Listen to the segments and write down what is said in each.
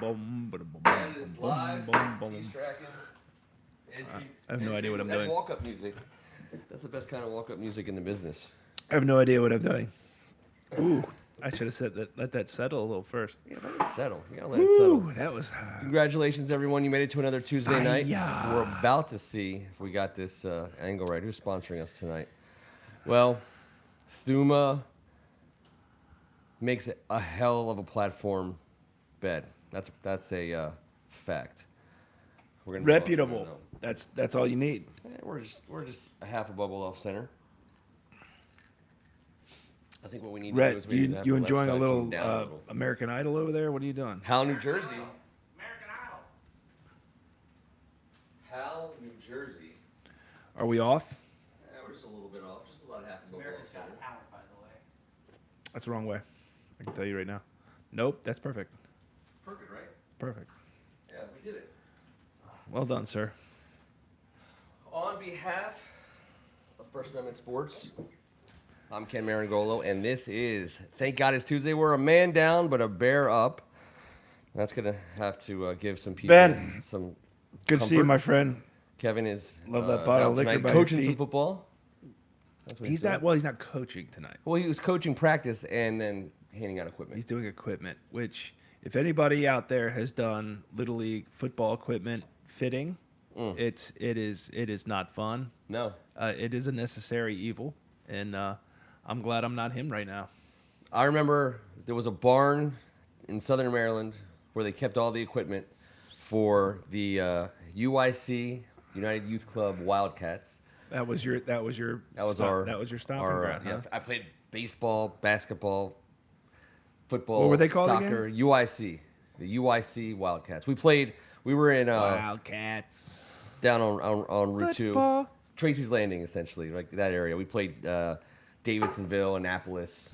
That is live. T-Stracking. I have no idea what I'm doing. That's walk-up music. That's the best kind of walk-up music in the business. I have no idea what I'm doing. Ooh, I should have said that. Let that settle a little first. Yeah, let it settle. You gotta let it settle. That was. Congratulations, everyone. You made it to another Tuesday night. Yeah. We're about to see if we got this angle right. Who's sponsoring us tonight? Well, Thuma makes it a hell of a platform bed. That's a fact. We're gonna Reputable. That's all you need. Yeah, we're just a half a bubble off center. I think what we need to do is we need to have you the left enjoying a side little, come down a little. American Idol over there? What are you doing? Hal, New Jersey. American Idol. Hal, New Jersey. Are we off? Yeah, we're just a little bit off. Just about half a bubble off center. Talent, by the way. That's the wrong way. I can tell you right now. Nope, that's perfect. Perfect, right? Perfect. Yeah, we did it. Well done, sir. On behalf of First Amendment Sports, I'm Ken Marangolo, and this is Thank God It's Tuesday. We're a man down, but a bear up. That's going to have to give some people Ben, some good to see you, comfort. my friend. Kevin is Love that bottle out of liquor tonight by your coaching some feet. football. That's what He's doing. not. Well, he's not coaching tonight. Well, he was coaching practice and then handing out equipment. He's doing equipment, which, if anybody out there has done Little League football equipment fitting, it is not fun. No. It is a necessary evil, and I'm glad I'm not him right now. I remember there was a barn in Southern Maryland where they kept all the equipment for the UIC, United Youth Club Wildcats. That was your stomping ground. Yeah, Huh? I played baseball, basketball, football. What were they called soccer, again? UIC, the UIC Wildcats. We were in Wildcats down on Route football. 2, Tracy's Landing, essentially, like that area. We played Davidsonville, Annapolis,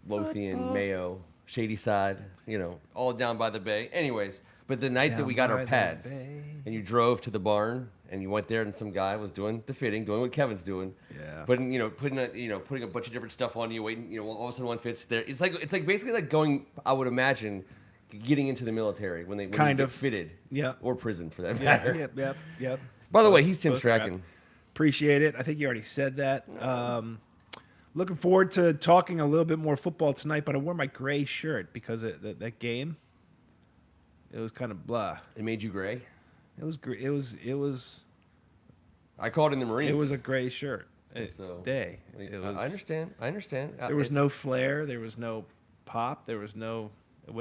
Lothian, Football. Mayo, Shady Side, all down by the bay. Anyways, but the night that we got our pads and you drove to the barn and you went there and some guy was doing the fitting, doing what Kevin's doing. Yeah. Putting a bunch of different stuff on you, waiting, all of a sudden one fits there. It's like basically like going, I would imagine, getting into the military when you get fitted. Yeah. Or prison for that matter. Yep. By the way, he's Tim Both crap. Strachan. Appreciate it. I think you already said that. Looking forward to talking a little bit more football tonight, but I wore my gray shirt because that game, it was kind of blah. It made you gray? It was. I called in the Marines. It was a gray shirt. I understand. There was no flair. There was no pop. It wasn't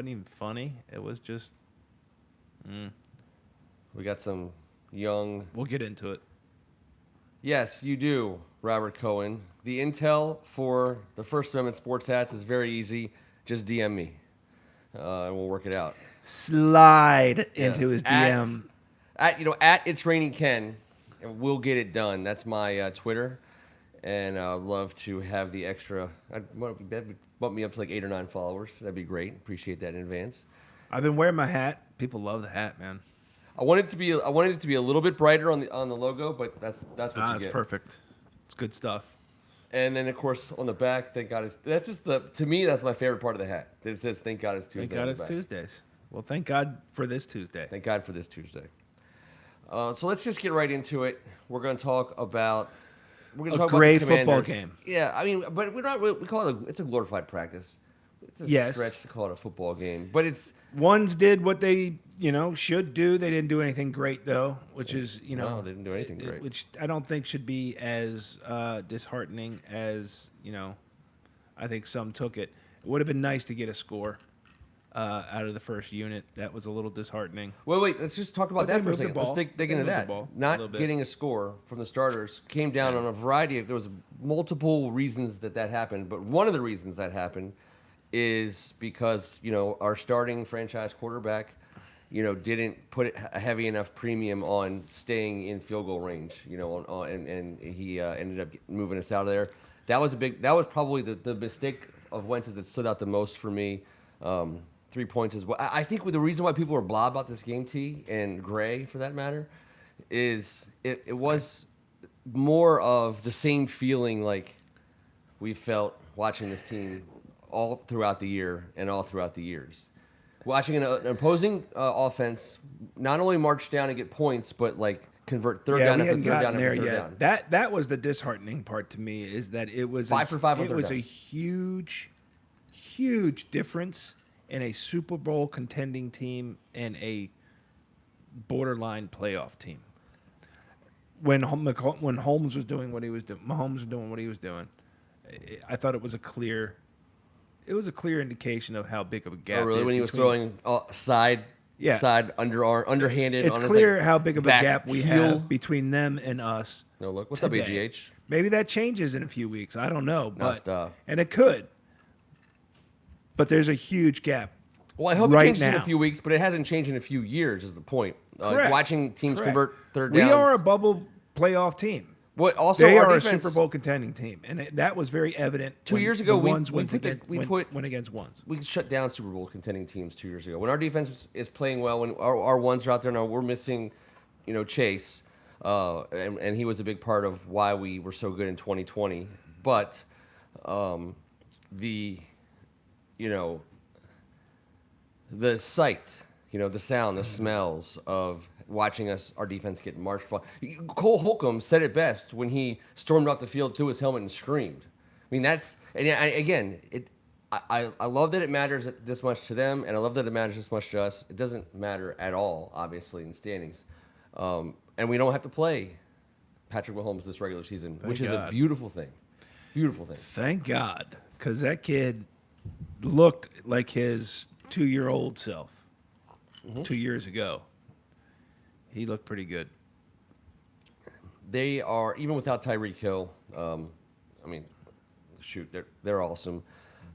even funny. It was just. We got some young. We'll get into it. Yes, you do, Robert Cohen. The intel for the First Amendment Sports Hats is very easy. Just DM me, and we'll work it out. Slide into his DM. At It's Raining Ken, and we'll get it done. That's my Twitter, and I'd love to have the extra. Bump me up to like 8 or 9 followers. That'd be great. Appreciate that in advance. I've been wearing my hat. People love the hat, man. I wanted it to be a little bit brighter on the logo, but that's what you get. That's perfect. It's good stuff. And then of course on the back, thank God to me that's my favorite part of the hat. It says thank God it's Tuesday. Thank God it's Tuesdays. Well, thank God for this Tuesday. Thank God for this Tuesday. So let's just get right into it. We're going to talk about a great football game. Yeah, I mean, but we're not. We call it it's a glorified practice. It's a stretch to call it a football game, but it's. Ones did what they, should do. They didn't do anything great, though, which is, No, they didn't do anything great. Which I don't think should be as disheartening as, I think some took it. It would have been nice to get a score out of the first unit. That was a little disheartening. Wait. Let's just talk about that for a second. Let's dig into that. Not getting a score from the starters came down on a variety of. There was multiple reasons that happened, but one of the reasons that happened is because our starting franchise quarterback, didn't put a heavy enough premium on staying in field goal range, and he ended up moving us out of there. That was probably the mistake of Wentz's that stood out the most for me. 3 points as well. I think the reason why people are blah about this game, T, and Gray for that matter, is it was more of the same feeling like we felt watching this team all throughout the year and all throughout the years. watching an opposing offense not only march down and get points, but like convert third down we after hadn't third gotten down there after third yet. down. That was the disheartening part to me is that it was 5 for 5 on it third was down. a huge difference in a Super Bowl contending team and a borderline playoff team. When Holmes was doing what he was doing, Mahomes was doing what he was doing. I thought it was a clear indication of how big of a gap. Oh, really? is When he was between- throwing side underarm, underhanded. it's on his, clear like, how big of a back gap we heel. have between them and us. No, look. What's today. up, AGH? Maybe that changes in a few weeks. I don't know, but stuff. and it could. But there's a huge gap. Well, I hope right it changes in now. a few weeks, but it hasn't changed in a few years. Is the point? Correct. Watching teams Correct. convert third We downs. are a bubble playoff team. What also They our are defense, a Super Bowl contending team, and that was very evident. 2 when years ago, the we ones went put the- against we went- put- went against ones. We shut down Super Bowl contending teams 2 years ago. When our defense is playing well, when our ones are out there now, we're missing, Chase, and he was a big part of why we were so good in 2020. But the sight, the sound, the smells of watching our defense get marched. Cole Holcomb said it best when he stormed off the field to his helmet and screamed. I mean, I love that it matters this much to them, and I love that it matters this much to us. It doesn't matter at all, obviously, in standings. And we don't have to play Patrick Mahomes this regular season, which is a beautiful thing. Beautiful thing. Thank God, because that kid looked like his 2-year-old self 2 years ago. He looked pretty good. They are, even without Tyreek Hill, they're awesome.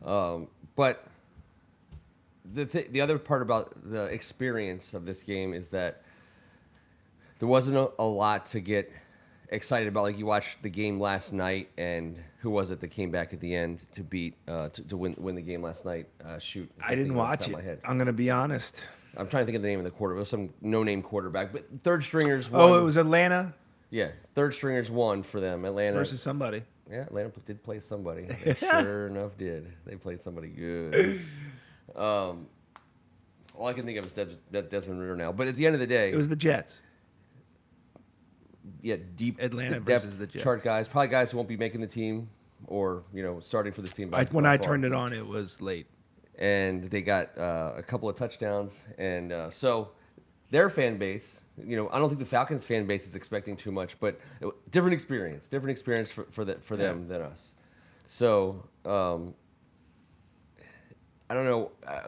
But the other part about the experience of this game is that there wasn't a lot to get excited about. Like, you watched the game last night, and who was it that came back at the end to beat to win the game last night? I didn't watch it. I'm going to be honest. I'm trying to think of the name of the quarterback. It was some no-name quarterback, but third stringers won. Oh, it was Atlanta Yeah, third stringers won for them. Atlanta versus somebody. Yeah, Atlanta did play somebody. They sure enough did. They played somebody good. All I can think of is Desmond Ridder now. But at the end of the day, It was the Jets. deep Atlanta depth versus the Jets. chart guys, probably guys who won't be making the team or starting for this team. When I turned it on, it was late. And they got a couple of touchdowns, and so their fan base. I don't think the Falcons fan base is expecting too much, but different experience for them than us. So I don't know. I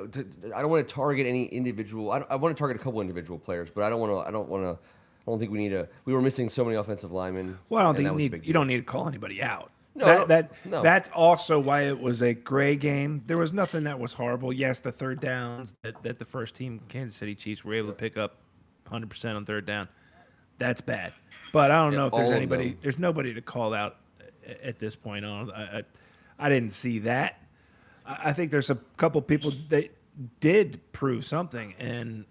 don't want to target any individual. I want to target a couple individual players, but I don't think we need we were missing so many offensive linemen. Well, I don't think you don't need to call anybody out. No. That's also why it was a gray game. There was nothing that was horrible. Yes, the third downs that the first team, Kansas City Chiefs, were able to pick up 100% on third down. That's bad. But I don't know if there's anybody. There's nobody to call out at this point. I didn't see that. I think there's a couple people that did prove something, and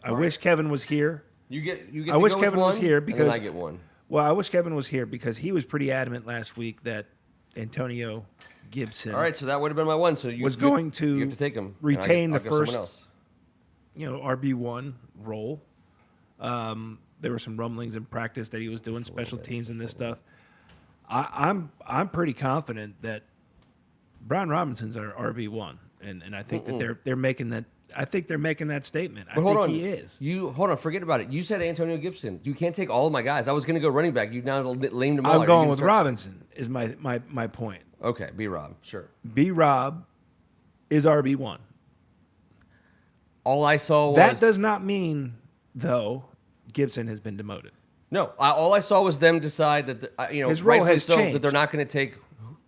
I wish Kevin was here. You get. I wish Kevin was here because and then I get one. Well, I wish Kevin was here because he was pretty adamant last week that Antonio Gibson. All right, so that would have been my one. So you was going to you have to take him. retain I'll the go someone first, else. RB1 role. There were some rumblings in practice that he was doing special teams and this stuff. I'm pretty confident that Brian Robinson's our RB1, and I think that they're making that. I think they're making that statement. But hold on. He is. Hold on. Forget about it. You said Antonio Gibson. You can't take all of my guys. I was going to go running back. You now lamed them all. I'm going with Robinson. Is my point. Okay, B Rob. Sure. B Rob is RB1. All I saw was that does not mean though Gibson has been demoted. No. All I saw was them decide that his role has changed. That they're not going to take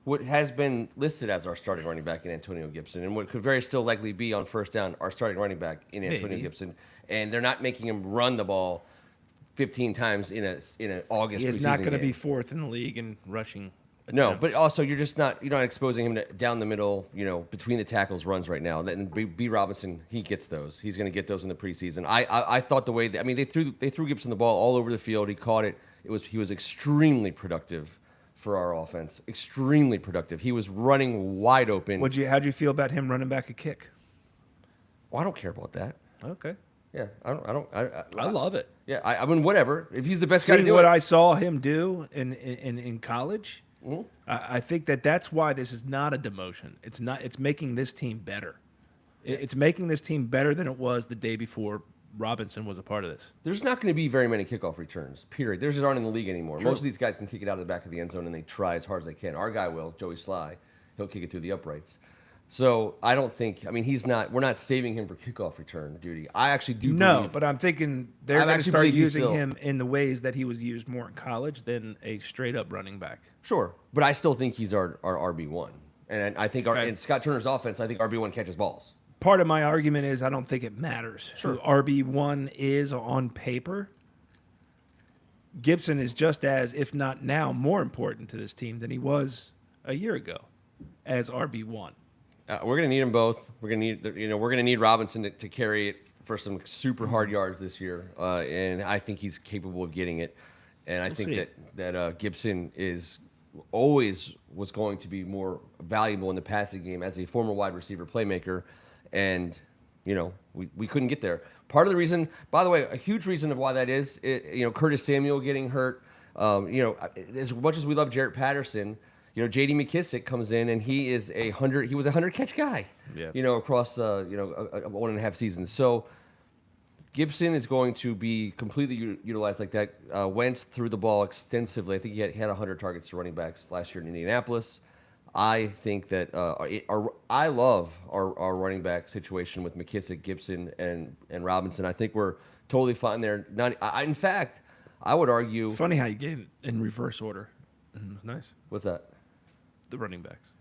what has been listed as our starting running back in Antonio Gibson, and what could very still likely be on first down our starting running back in Antonio Gibson, and they're not making him run the ball 15 times in an August. He is not going to be fourth in the league in rushing attempts. No, but also you're not exposing him to down the middle, between the tackles runs right now. Then B Robinson, he gets those. He's going to get those in the preseason. I thought the way they threw Gibson the ball all over the field. He caught it. He was extremely productive for our offense. Extremely productive. He was running wide open. How'd you feel about him running back a kick? Well, I don't care about that. Okay. Yeah, I love it. Yeah, I mean, whatever. If he's the best guy to Seeing do what it. I saw him do in college, Mhm. I think that's why this is not a demotion. It's not. It's making this team better. It's making this team better than it was the day before Robinson was a part of this. There's not going to be very many kickoff returns, period. There just aren't in the league anymore. True. Most of these guys can kick it out of the back of the end zone, and they try as hard as they can. Our guy will, Joey Sly. He'll kick it through the uprights. So I don't think, I mean, we're not saving him for kickoff return duty. I actually do No, believe. but I'm thinking they're I going to actually start believe he's using still- him in the ways that he was used more in college than a straight up running back. Sure, but I still think he's our RB1. And I think Okay. in Scott Turner's offense, I think RB1 catches balls. Part of my argument is I don't think it matters who RB1 is on paper. Gibson is just as, if not now, more important to this team than he was a year ago as RB1. We're going to need them both. We're going to need, we're going to need Robinson to carry it for some super hard yards this year, and I think he's capable of getting it. And I We'll think see. that Gibson always was going to be more valuable in the passing game as a former wide receiver playmaker, and we couldn't get there. Part of the reason, by the way, a huge reason of why that is, Curtis Samuel getting hurt. As much as we love Jarrett Patterson. J.D. McKissick comes in and he was a 100 catch guy. Yeah. Across 1.5 seasons. So Gibson is going to be completely utilized like that. Wentz threw the ball extensively. I think he had 100 targets to running backs last year in Indianapolis. I think that I love our running back situation with McKissick, Gibson, and Robinson. I think we're totally fine there. In fact, I would argue. It's funny how you gave it in reverse order. Nice. What's that? The running backs.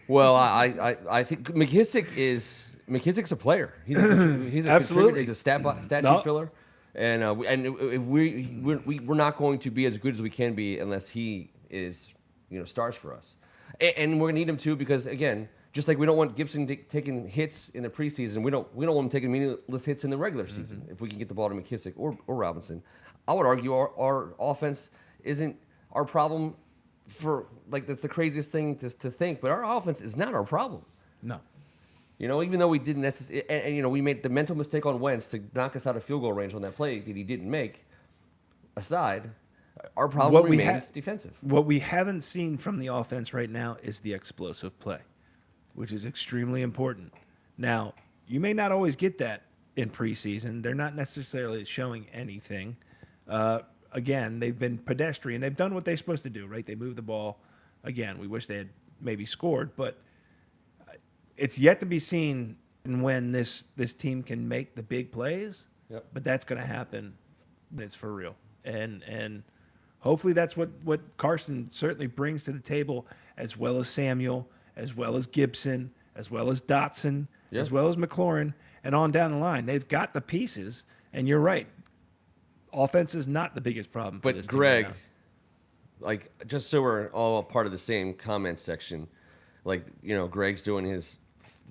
Well, I think McKissick's a player. He's a Absolutely. He's a stat sheet filler, and we're not going to be as good as we can be unless he is stars for us, and we're gonna need him too because again, just like we don't want Gibson taking hits in the preseason, we don't want him taking meaningless hits in the regular season. If we can get the ball to McKissick or Robinson, I would argue our offense isn't our problem. For that's the craziest thing to think, but our offense is not our problem. No. Even though we didn't necessarily, and we made the mental mistake on Wentz to knock us out of field goal range on that play that he didn't make. Aside, our problem remains defensive. What we haven't seen from the offense right now is the explosive play, which is extremely important. Now, you may not always get that in preseason. They're not necessarily showing anything. Again, they've been pedestrian. They've done what they're supposed to do, right? They move the ball. Again, we wish they had maybe scored, but it's yet to be seen when this team can make the big plays. Yep. But that's going to happen. It's for real. And hopefully that's what Carson certainly brings to the table, as well as Samuel, as well as Gibson, as well as Dotson, as well as McLaurin, and on down the line. They've got the pieces, and you're right. Offense is not the biggest problem for this But team Greg, right now. just so we're all part of the same comment section, Greg's doing his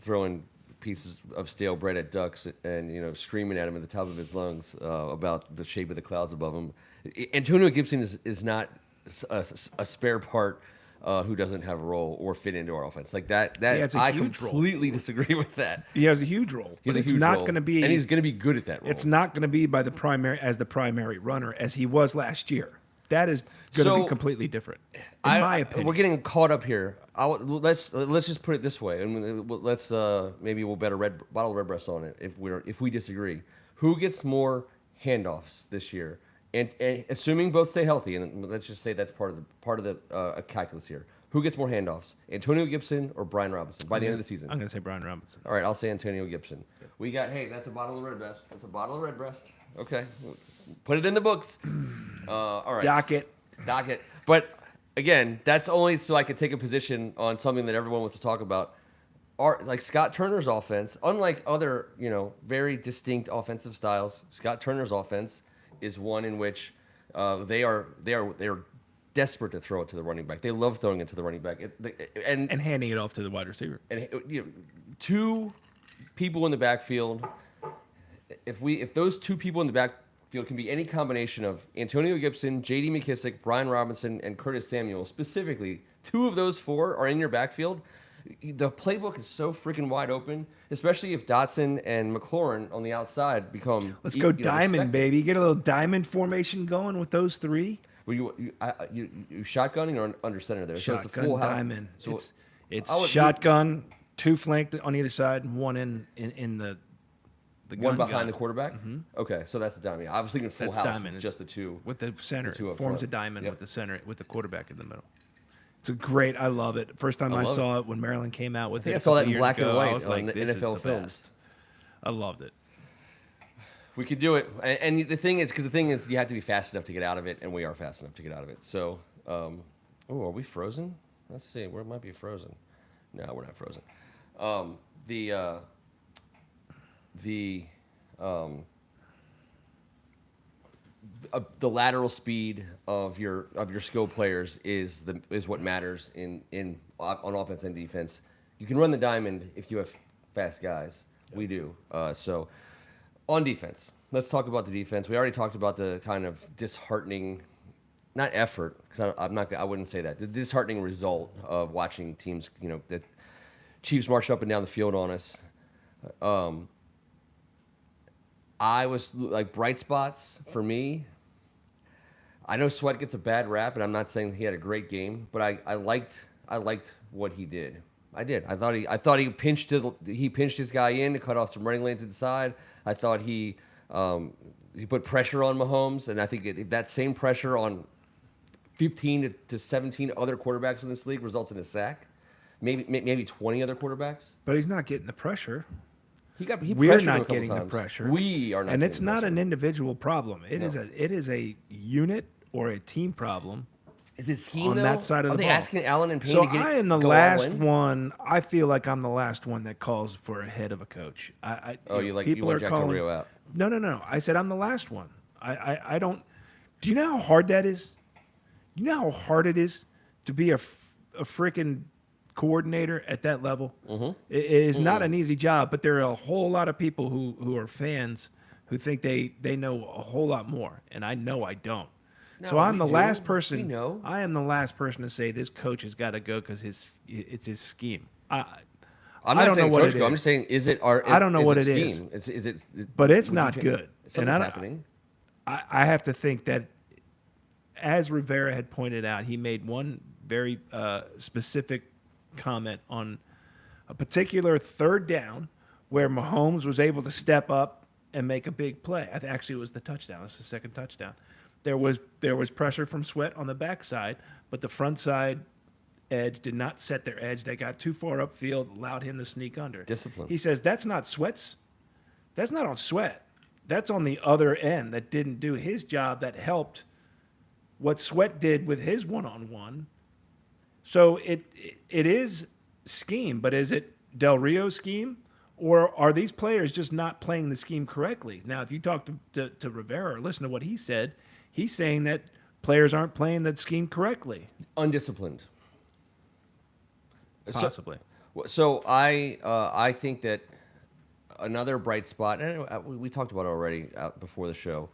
throwing pieces of stale bread at ducks and screaming at him at the top of his lungs about the shape of the clouds above him. Antonio Gibson is not a spare part who doesn't have a role or fit into our offense like that. has a I huge role. completely disagree with that. He has a huge role. He has But a it's huge not role, going to be, and he's going to be good at that role. it's not going to be by the primary runner as he was last year. That is going to be completely different, in my opinion. We're getting caught up here. Let's just put it this way, and let's maybe we'll bet a bottle of Redbreast on it if we disagree. Who gets more handoffs this year? And assuming both stay healthy, and let's just say that's part of the calculus here. Who gets more handoffs, Antonio Gibson or Brian Robinson by the end of the season? I'm going to say Brian Robinson. All right, I'll say Antonio Gibson. We got, that's a bottle of Redbreast. That's a bottle of Redbreast. Okay, put it in the books. All right. Docket. But again, that's only so I could take a position on something that everyone wants to talk about. Like Scott Turner's offense, unlike other, very distinct offensive styles, Scott Turner's offense is one in which they are desperate to throw it to the running back. They love throwing it to the running back, and handing it off to the wide receiver. And two people in the backfield. If those two people in the backfield can be any combination of Antonio Gibson, J.D. McKissick, Brian Robinson, and Curtis Samuel, specifically, two of those four are in your backfield. The playbook is so freaking wide open, especially if Dotson and McLaurin on the outside become. Let's go diamond, respected. baby. Get a little diamond formation going with those three. Were you shotgunning or under center there? So it's a Shotgun full house. diamond. So It's I would- shotgun, two flanked on either side, and one in the one gun behind gun. the quarterback. Okay, so that's a diamond. I was thinking full That's house. diamond. With just the two. with the center. The two up Forms front. a diamond Yep. with the center with the quarterback in the middle. It's a great. I love it. First time I love saw it when Maryland came out with I think it. I saw that couple in years black and ago, white I was on like, the this is NFL the films. best. I loved it. We could do it, and the thing is, you have to be fast enough to get out of it, and we are fast enough to get out of it. So, are we frozen? Let's see, where might be frozen. No, we're not frozen. The lateral speed of your skill players is what matters on offense and defense. You can run the diamond if you have fast guys. We do. So on defense, let's talk about the defense. We already talked about the kind of disheartening, not effort, because I wouldn't say that. The disheartening result of watching teams, the Chiefs march up and down the field on us. I was like bright spots for me. I know Sweat gets a bad rap, and I'm not saying he had a great game, but I liked what he did. I did. I thought he pinched his guy in to cut off some running lanes inside. I thought he put pressure on Mahomes, and I think that same pressure on 15 to 17 other quarterbacks in this league results in a sack. Maybe 20 other quarterbacks. But he's not getting the pressure. We're not getting the pressure. We are not, and it's getting not pressure. an individual problem. It No. is a unit or a team problem. Is it scheme on though? that side of Are the they ball. asking Allen and Payne So to get I am the go all last in? one. I feel like I'm the last one that calls for a head of a coach. You people want are Jack calling. Del Rio out? No. I said I'm the last one. I don't. Do you know how hard that is? You know how hard it is to be a freaking coordinator at that level. Mm-hmm. It is not an easy job, but there are a whole lot of people who are fans who think they know a whole lot more, and I know I don't. So No, I'm we the do. last person. We know. I am the last person to say this coach has got to go because it's his scheme. I'm I not don't saying know what coach it go. I'm is. just saying, I don't know what it is. scheme? Is it? But it's would you not change- good. And Something's happening. I have to think that, as Rivera had pointed out, he made one very specific comment on a particular third down where Mahomes was able to step up and make a big play. Actually, it was the touchdown. It's the second touchdown. There was pressure from Sweat on the backside, but the front side edge did not set their edge. They got too far upfield, allowed him to sneak under. Discipline. He says that's not Sweat's. That's not on Sweat. That's on the other end that didn't do his job. That helped what Sweat did with his one-on-one. So it is scheme, but is it Del Rio's scheme, or are these players just not playing the scheme correctly? Now, if you talk to Rivera or listen to what he said, he's saying that players aren't playing that scheme correctly. Undisciplined. Possibly. So I think that another bright spot, and we talked about it already before the show.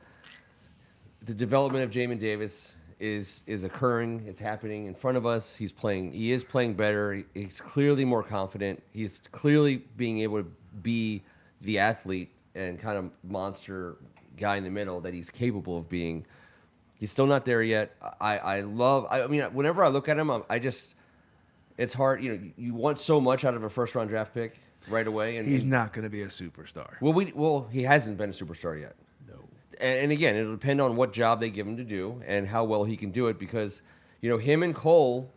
The development of Jamin Davis is occurring. It's happening in front of us. He is playing better. He's clearly more confident. He's clearly being able to be the athlete and kind of monster guy in the middle that he's capable of being. He's still not there yet. I mean, whenever I look at him, it's hard. You want so much out of a first-round draft pick right away, and He's not going to be a superstar. Well, he hasn't been a superstar yet. No. And again, it'll depend on what job they give him to do and how well he can do it, because him and Cole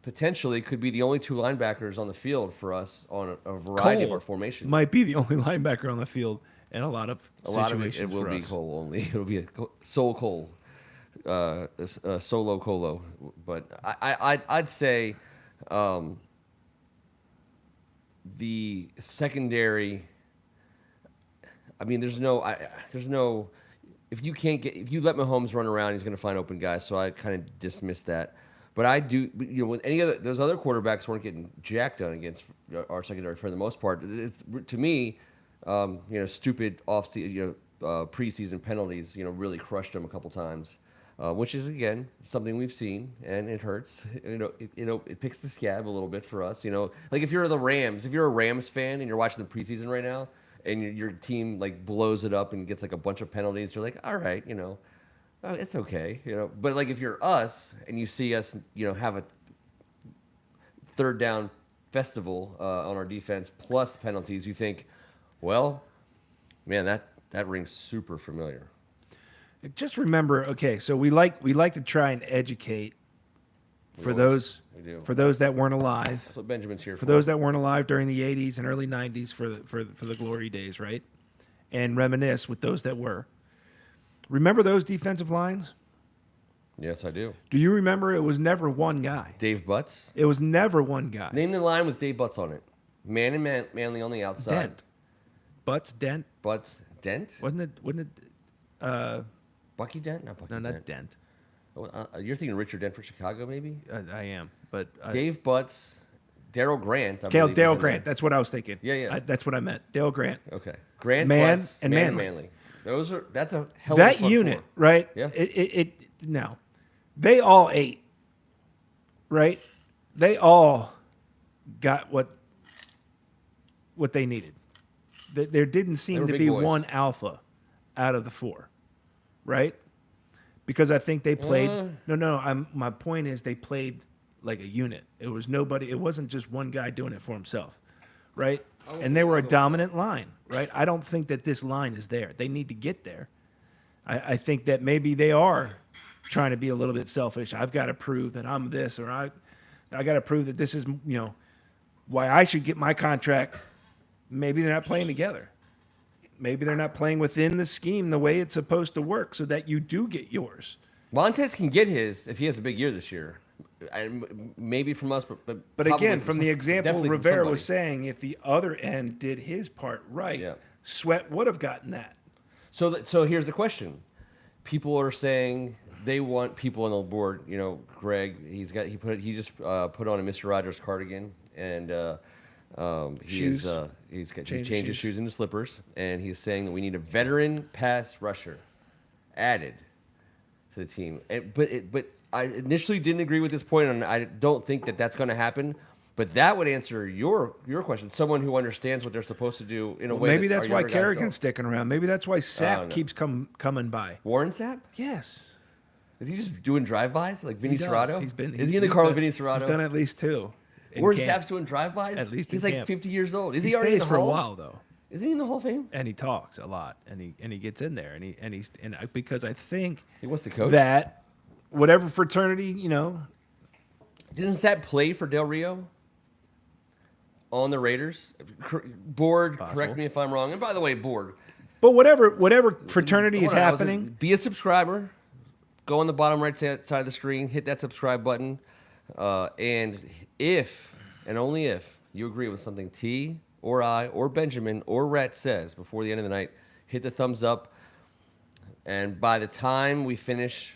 potentially could be the only two linebackers on the field for us on a variety of our formations. Might be the only linebacker on the field in a lot of situations it will for be us. Cole only. It'll be a sole Cole, solo Colo. But I'd say the secondary. I mean, there's no. If you let Mahomes run around, he's going to find open guys. So I kind of dismiss that. But I do, when any of those other quarterbacks weren't getting jacked done against our secondary for the most part. To me, stupid preseason penalties, really crushed them a couple times. which is again something we've seen, and it hurts. It picks the scab a little bit for us. Like if you're if you're a Rams fan and you're watching the preseason right now, and your team like blows it up and gets like a bunch of penalties, you're like, all right, it's okay. But like if you're us and you see us, have a third down festival on our defense plus penalties, you think, well, man, that rings super familiar. Just remember, okay, so we like to try and educate We for always- those we do. for those that weren't alive. That's what Benjamin's here For those that weren't alive during the 80s and early 90s for the glory days, right? And reminisce with those that were. Remember those defensive lines? Yes, I do. Do you remember it was never one guy? Dave Butts. It was never one guy. Name the line with Dave Butts on it. Man and Manley on the outside. Dent. Butts Dent. Butts Dent. Wasn't it Bucky Dent? Not Bucky no, Dent. not Dent. You're thinking Richard Dent for Chicago, maybe? I am, but Dave Butts, Daryl Grant. Dale believe, was in Grant. there. That's what I was thinking. Yeah. That's what I meant. Dale Grant. Okay. Grant Man Butts, and Man Manley. That's a hell of a That front unit, four. right? Yeah. Now, they all ate, right? They all got what they needed. There didn't They seem were to big be boys. one alpha out of the four, right? Because I think they played. My point is they played like a unit. It was nobody. It wasn't just one guy doing it for himself, right? And they were a dominant line, right? I don't think that this line is there. They need to get there. I think that maybe they are trying to be a little bit selfish. I've got to prove that I'm this, or I got to prove that this is, why I should get my contract. Maybe they're not playing together. Maybe they're not playing within the scheme the way it's supposed to work so that you do get yours. Montez can get his if he has a big year this year. Maybe from us, but But probably again, from the example definitely from Rivera was somebody. saying, if the other end did his part right, Yeah. Sweat would have gotten that. So here's the question: people are saying they want people on the board. Greg, he just put on a Mr. Rogers cardigan, and he's changed his shoes into slippers, and he's saying that we need a veteran pass rusher added to the team. But I initially didn't agree with this point, and I don't think that that's going to happen. But that would answer your question. Someone who understands what they're supposed to do in a way. Maybe that that's our why younger guys Kerrigan's don't. sticking around. Maybe that's why Sapp no. keeps coming by. Warren Sapp? Yes. Is he just doing drive-bys like Vinny He does. Serrato? He's been. Is he in the car with done- Vinny Serrato? He's done at least two. in Warren camp. Sapp's doing drive-bys? At least he's in like camp. 50 years old. Is he, He already in stays the for a Hall? while though, Is he in the Hall of Fame? and he talks a lot, and he gets in there, because I think He wants to coach. that whatever fraternity, Didn't Sapp play for Del Rio on the Raiders? Board, correct Possible. me if I'm wrong. And by the way, board. but whatever fraternity is Hold on, happening, be a subscriber. Go on the bottom right side of the screen. Hit that subscribe button. And if, and only if, you agree with something T or I or Benjamin or Rhett says before the end of the night, hit the thumbs up. And by the time we finish,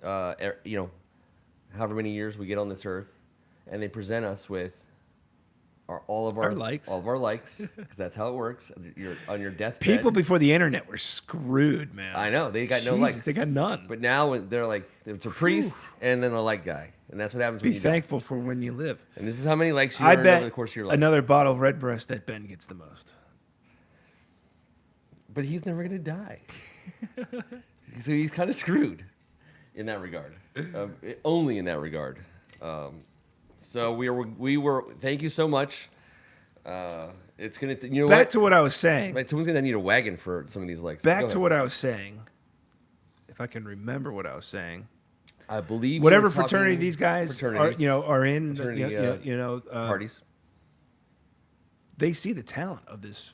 however many years we get on this earth, and they present us with all of our likes. all of our likes, because that's how it works. You're on your deathbed. people before the internet were screwed, man. I know they got no Jesus, likes. They got none. But now they're like, it's a priest and then a like guy, and that's what happens Be when you die. thankful for when you live. And this is how many likes you I earned bet over the course of your life. another bottle of Redbreast that Ben gets the most. But he's never gonna die, so he's kind of screwed in that regard. Only in that regard. So we were. Thank you so much. It's gonna. Back to what I was saying. Right, someone's gonna need a wagon for some of these likes. Back Go to ahead. what I was saying. If I can remember what I was saying. I believe. we Whatever were talking fraternity these guys are, fraternities, are in, fraternity, uh, parties. they see the talent of this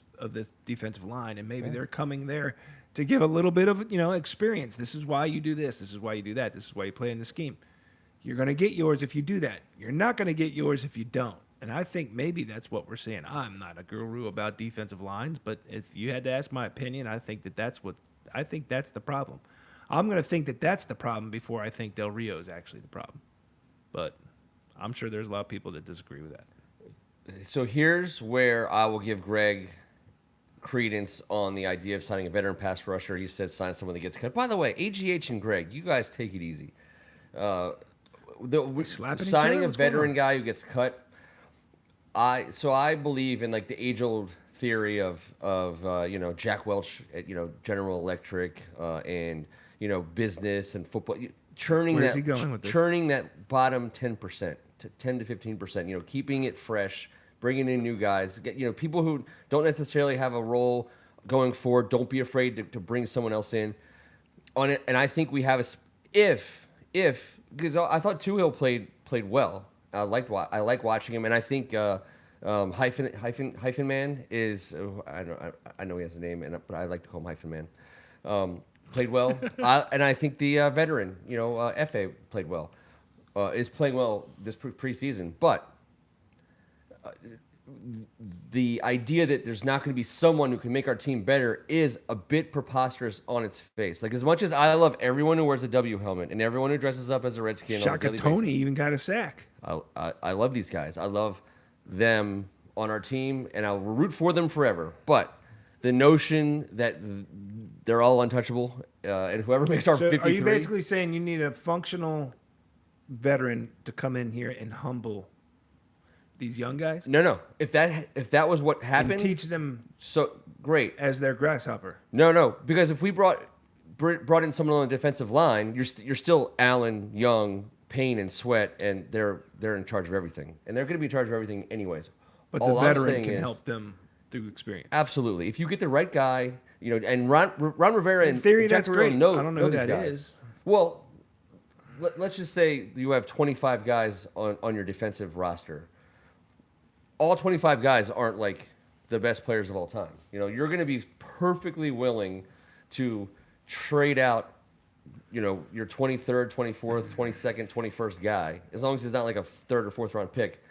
defensive line, and maybe they're coming there to give a little bit of experience. This is why you do this. This is why you do that. This is why you play in the scheme. You're going to get yours if you do that. You're not going to get yours if you don't. And I think maybe that's what we're seeing. I'm not a guru about defensive lines, but if you had to ask my opinion, I think that's the problem. I'm going to think that that's the problem before I think Del Rio is actually the problem. But I'm sure there's a lot of people that disagree with that. So here's where I will give Greg credence on the idea of signing a veteran pass rusher. He says sign someone that gets cut. By the way, AGH and Greg, you guys take it easy. Slapping each Signing other? a What's going veteran on? guy who gets cut. I believe in like the age old theory of Jack Welch at General Electric and business and football churning Where that is he going with this? churning that bottom 10% to 10 to 15%, keeping it fresh, bringing in new guys, people who don't necessarily have a role going forward. Don't be afraid to bring someone else in on it. And I think we have if because I thought Tuhill played well. I like watching him, and I think hyphen man is I know he has a name, but I like to call him hyphen man. Played well, and I think the veteran, Fa played well, is playing well this preseason. But the idea that there's not going to be someone who can make our team better is a bit preposterous on its face. Like, as much as I love everyone who wears a W helmet and everyone who dresses up as a Redskin on a Shaka daily Tony basis, even got a sack. I love these guys. I love them on our team, and I'll root for them forever. But the notion that they're all untouchable, and whoever makes our So 53... are you basically saying you need a functional veteran to come in here and humble these young guys? No. If that was what happened... And teach them so great. as their grasshopper. No. Because if we brought in someone on the defensive line, you're still Allen, Young, Payne, and Sweat, and they're in charge of everything. And they're going to be in charge of everything anyways. But All the I'm veteran saying can is, help them through experience. Absolutely. If you get the right guy, and Ron Rivera In and theory, Jack that's Rivera great. I don't know who these that guys. is. Well, let's just say you have 25 guys on your defensive roster. All 25 guys aren't like the best players of all time. You're going to be perfectly willing to trade out, your 23rd, 24th, 22nd, 21st guy, as long as he's not like a third or fourth round pick,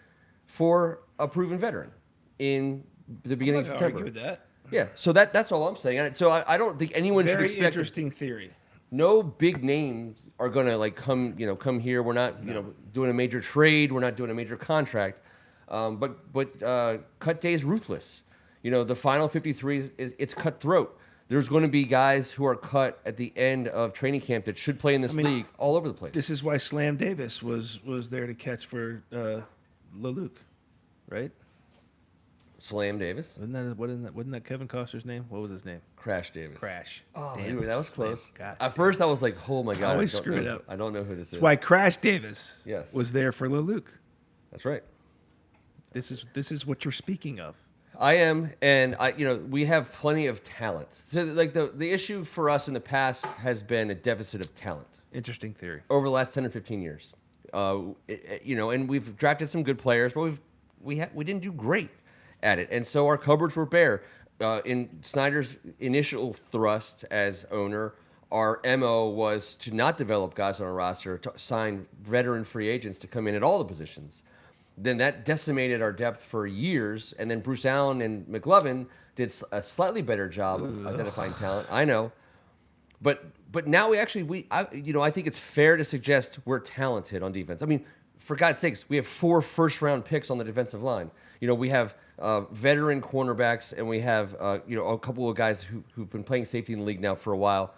for a proven veteran in the beginning of September. Argue with that. Yeah, so that's all I'm saying. And so I don't think anyone should Very expect interesting theory. no big names are gonna come here. We're not doing a major trade. We're not doing a major contract. But cut day is ruthless. The final 53 it's cutthroat. There's going to be guys who are cut at the end of training camp that should play in this league all over the place. This is why Slam Davis was there to catch for LeLuc, right? Slam Davis, Wasn't that Kevin Costner's name? What was his name? Crash Davis. Crash. Oh, Damn dude, it. that was Slam. close. God. At first, I was like, "Oh my god!" always I don't screw it know- up. I don't know who this is. That's why Crash Davis Yes. was there for LeLuc. That's right. This is what you're speaking of. I am, and we have plenty of talent. So, like the issue for us in the past has been a deficit of talent Interesting theory. over the last 10 or 15 years. And we've drafted some good players, but we didn't do great at it, and so our cupboards were bare. In Snyder's initial thrust as owner, our MO was to not develop guys on our roster, to sign veteran free agents to come in at all the positions. Then that decimated our depth for years, and then Bruce Allen and McLovin did a slightly better job of identifying talent. I know, but now I think it's fair to suggest we're talented on defense. I mean, for God's sakes, we have 4 first-round picks on the defensive line. We have veteran cornerbacks, and we have a couple of guys who've been playing safety in the league now for a while.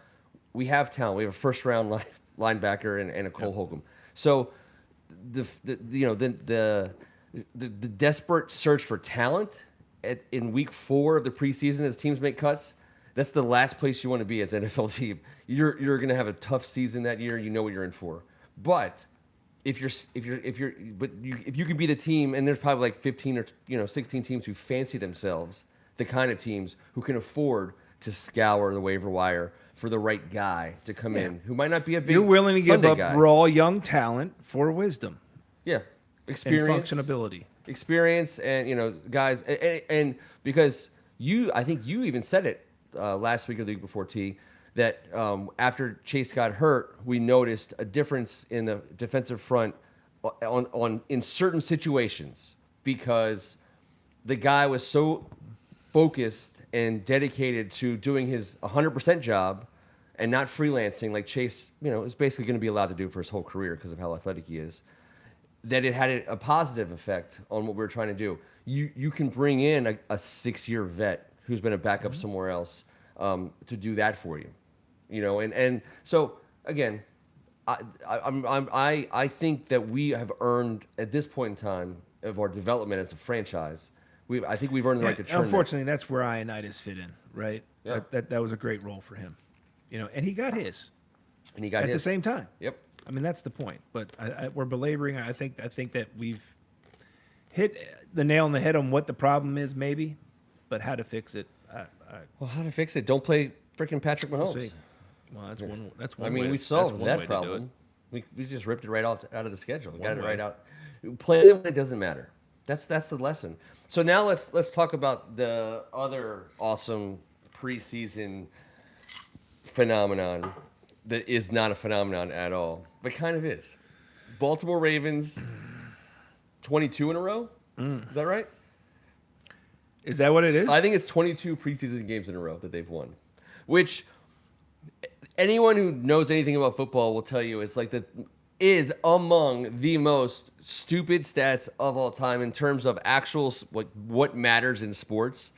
We have talent. We have a first-round linebacker and a Cole Holcomb. So the desperate search for talent in week 4 of the preseason as teams make cuts, that's the last place you want to be as an NFL team. You're going to have a tough season that year. You know what you're in for. But if you can be the team, and there's probably like 15 or 16 teams who fancy themselves the kind of teams who can afford to scour the waiver wire for the right guy to come in, who might not be a big You're willing to give Sunday up guy. raw young talent for wisdom Yeah, and experience, functionability. experience, and guys, and because I think you even said it last week or the week before, T, that after Chase got hurt, we noticed a difference in the defensive front in certain situations because the guy was so focused and dedicated to doing his 100% job and not freelancing like Chase, is basically going to be allowed to do for his whole career because of how athletic he is, that it had a positive effect on what we were trying to do. You can bring in a 6-year vet who's been a backup somewhere else to do that for you. And so again, I think that we have earned at this point in time of our development as a franchise. I think we've earned the right to turn. Unfortunately, that's where Ionitis fit in, right? Yeah. That was a great role for him, and he got his. And he got at the same time. Yep. I mean, that's the point. But we're belaboring. I think that we've hit the nail on the head on what the problem is, maybe, but how to fix it. Well, how to fix it? Don't play freaking Patrick Mahomes. See. Well, that's one. That's one. I mean, way we to, solved that's one that way problem. We just ripped it right out of the schedule. Got it way. right out. Play it when it doesn't matter. That's the lesson. So now let's talk about the other awesome preseason phenomenon that is not a phenomenon at all, but kind of is. Baltimore Ravens, 22 in a row. Is that right? Is that what it is? I think it's 22 preseason games in a row that they've won, which anyone who knows anything about football will tell you is among the most stupid stats of all time in terms of actual what matters in sports.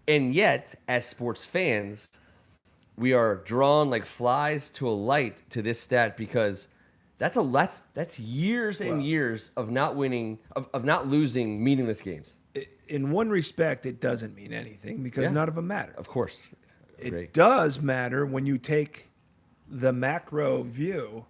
And yet, as sports fans, we are drawn like flies to a light to this stat because that's years and years of not winning, of not losing meaningless games. In one respect, it doesn't mean anything because none of them matter. Of course. It does matter when you take the macro view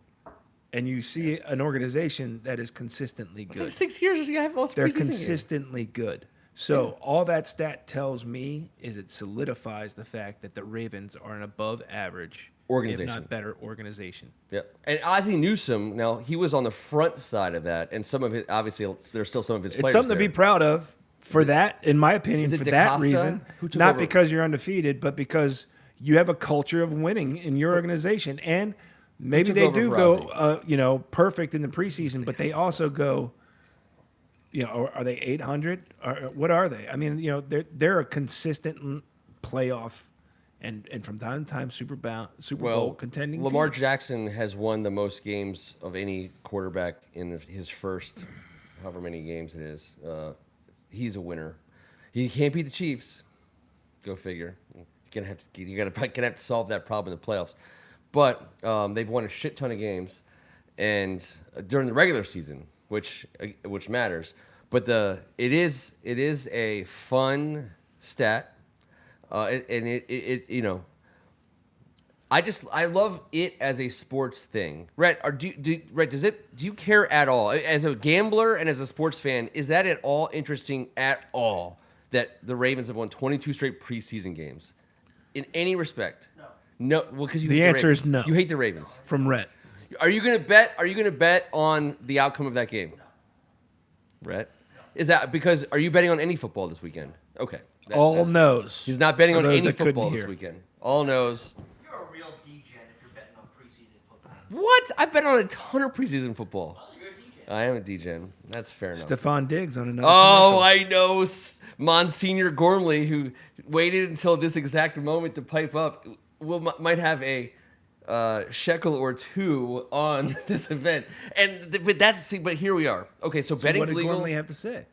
and you see an organization that is consistently good. It's like 6 years you have most They're preseason games. consistently good. So all that stat tells me is it solidifies the fact that the Ravens are an above average, Organization. if not better, organization. Yeah. And Ozzie Newsome, now he was on the front side of that, and some of his, obviously, there's still some of his players It's something there. to be proud of for that, in my opinion, Is it for that DaCosta? reason. Who took Not over? because you're undefeated, but because you have a culture of winning in your organization. And maybe took they over do for go, perfect in the preseason, but they also go, are they 800? Or what are they? I mean, they're a consistent playoff and from time to time Super Bowl contending Lamar team. Jackson has won the most games of any quarterback in his first however many games it is. He's a winner. He can't beat the Chiefs. Go figure. You're gonna have to solve that problem in the playoffs. But they've won a shit ton of games, and during the regular season, which matters. But it is a fun stat, I love it as a sports thing. Rhett, do you care at all as a gambler and as a sports fan? Is that at all interesting at all that the Ravens have won 22 straight preseason games in any respect? No. Well, because The answer is no. You hate the Ravens. From Rhett. Are you gonna bet? Are you gonna bet on the outcome of that game? No. Rhett, is that because are you betting on any football this weekend? Okay. All knows. He's not betting For on those any that couldn't football this hear. weekend. All knows. You're a real degen if you're betting on preseason football. What? I bet on a ton of preseason football. Well, you're a degen. I am a degen. That's fair enough. Stephon Diggs on another Oh, commercial. I know Monsignor Gormley, who waited until this exact moment to pipe up, might have a shekel or two on this event. But here we are. Okay, so So betting's what did legal. Gormley have to say?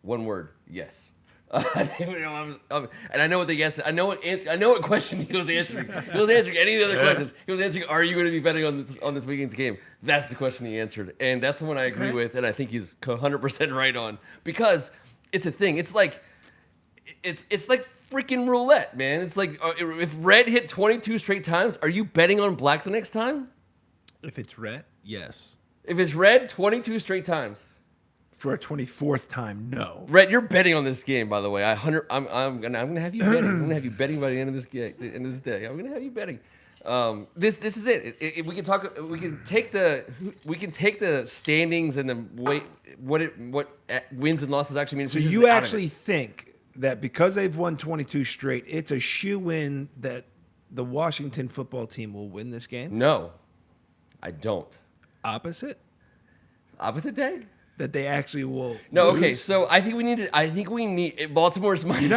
One word, yes. And I know what the yes. I know what question he was answering. He was answering any of the other questions. He was answering, "Are you going to be betting on this weekend's game?" That's the question he answered, and that's the one I agree with, and I think he's 100% right on because it's a thing. It's like freaking roulette, man. It's like if red hit 22 straight times, are you betting on black the next time? If it's Rhett, yes. If it's red 22 straight times. For a 24th time, no. Rhett, you're betting on this game, by the way. I'm gonna have you betting. I'm gonna have you betting by the end of this game, in this day. I'm gonna have you betting. This is it. We can talk. We can take the standings and the what wins and losses actually mean. So you actually think that because they've won 22 straight, it's a shoe-in that the Washington football team will win this game? No, I don't. Opposite? Opposite day. That they actually will. No, lose? okay. So I think we need Baltimore's minus. You're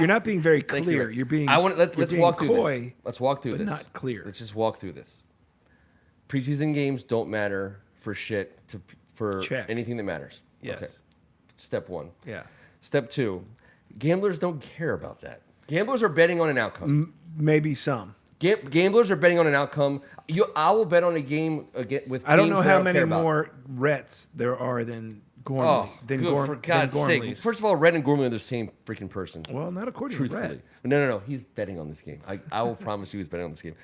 not being very Thank clear. you. You're being. Let's being walk through coy, this. Let's walk through but this. not clear. Let's just walk through this. Preseason games don't matter for shit for Check. anything that matters. Yes. Okay. Step one. Yeah. Step two. Gamblers don't care about that. Gamblers are betting on an outcome. Maybe some. Gamblers are betting on an outcome. I will bet on a game again with. I don't teams know that how care many about. more Rets there are than Gormley. Oh, than good, for God's sake! Gormley's. First of all, Red and Gormley are the same freaking person. Well, not according to Truthfully, Red. no. He's betting on this game. I will promise you, he's betting on this game.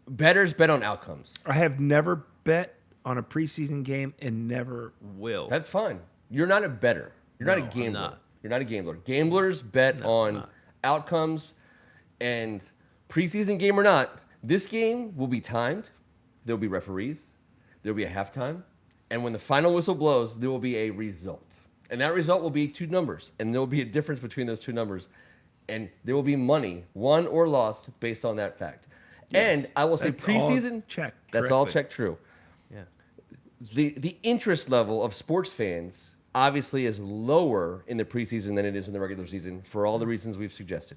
Bettors bet on outcomes. I have never bet on a preseason game and never will. That's fine. You're not a bettor. You're not a No, I'm gambler. not. You're not a gambler. Gamblers bet No, I'm on not. outcomes, and preseason game or not, this game will be timed. There will be referees. There will be a halftime. And when the final whistle blows, there will be a result. And that result will be two numbers. And there will be a difference between those two numbers. And there will be money, won or lost, based on that fact. Yes. And I will say That's all preseason, checked that's all correctly. checked true. Yeah. The interest level of sports fans obviously is lower in the preseason than it is in the regular season for all the reasons we've suggested.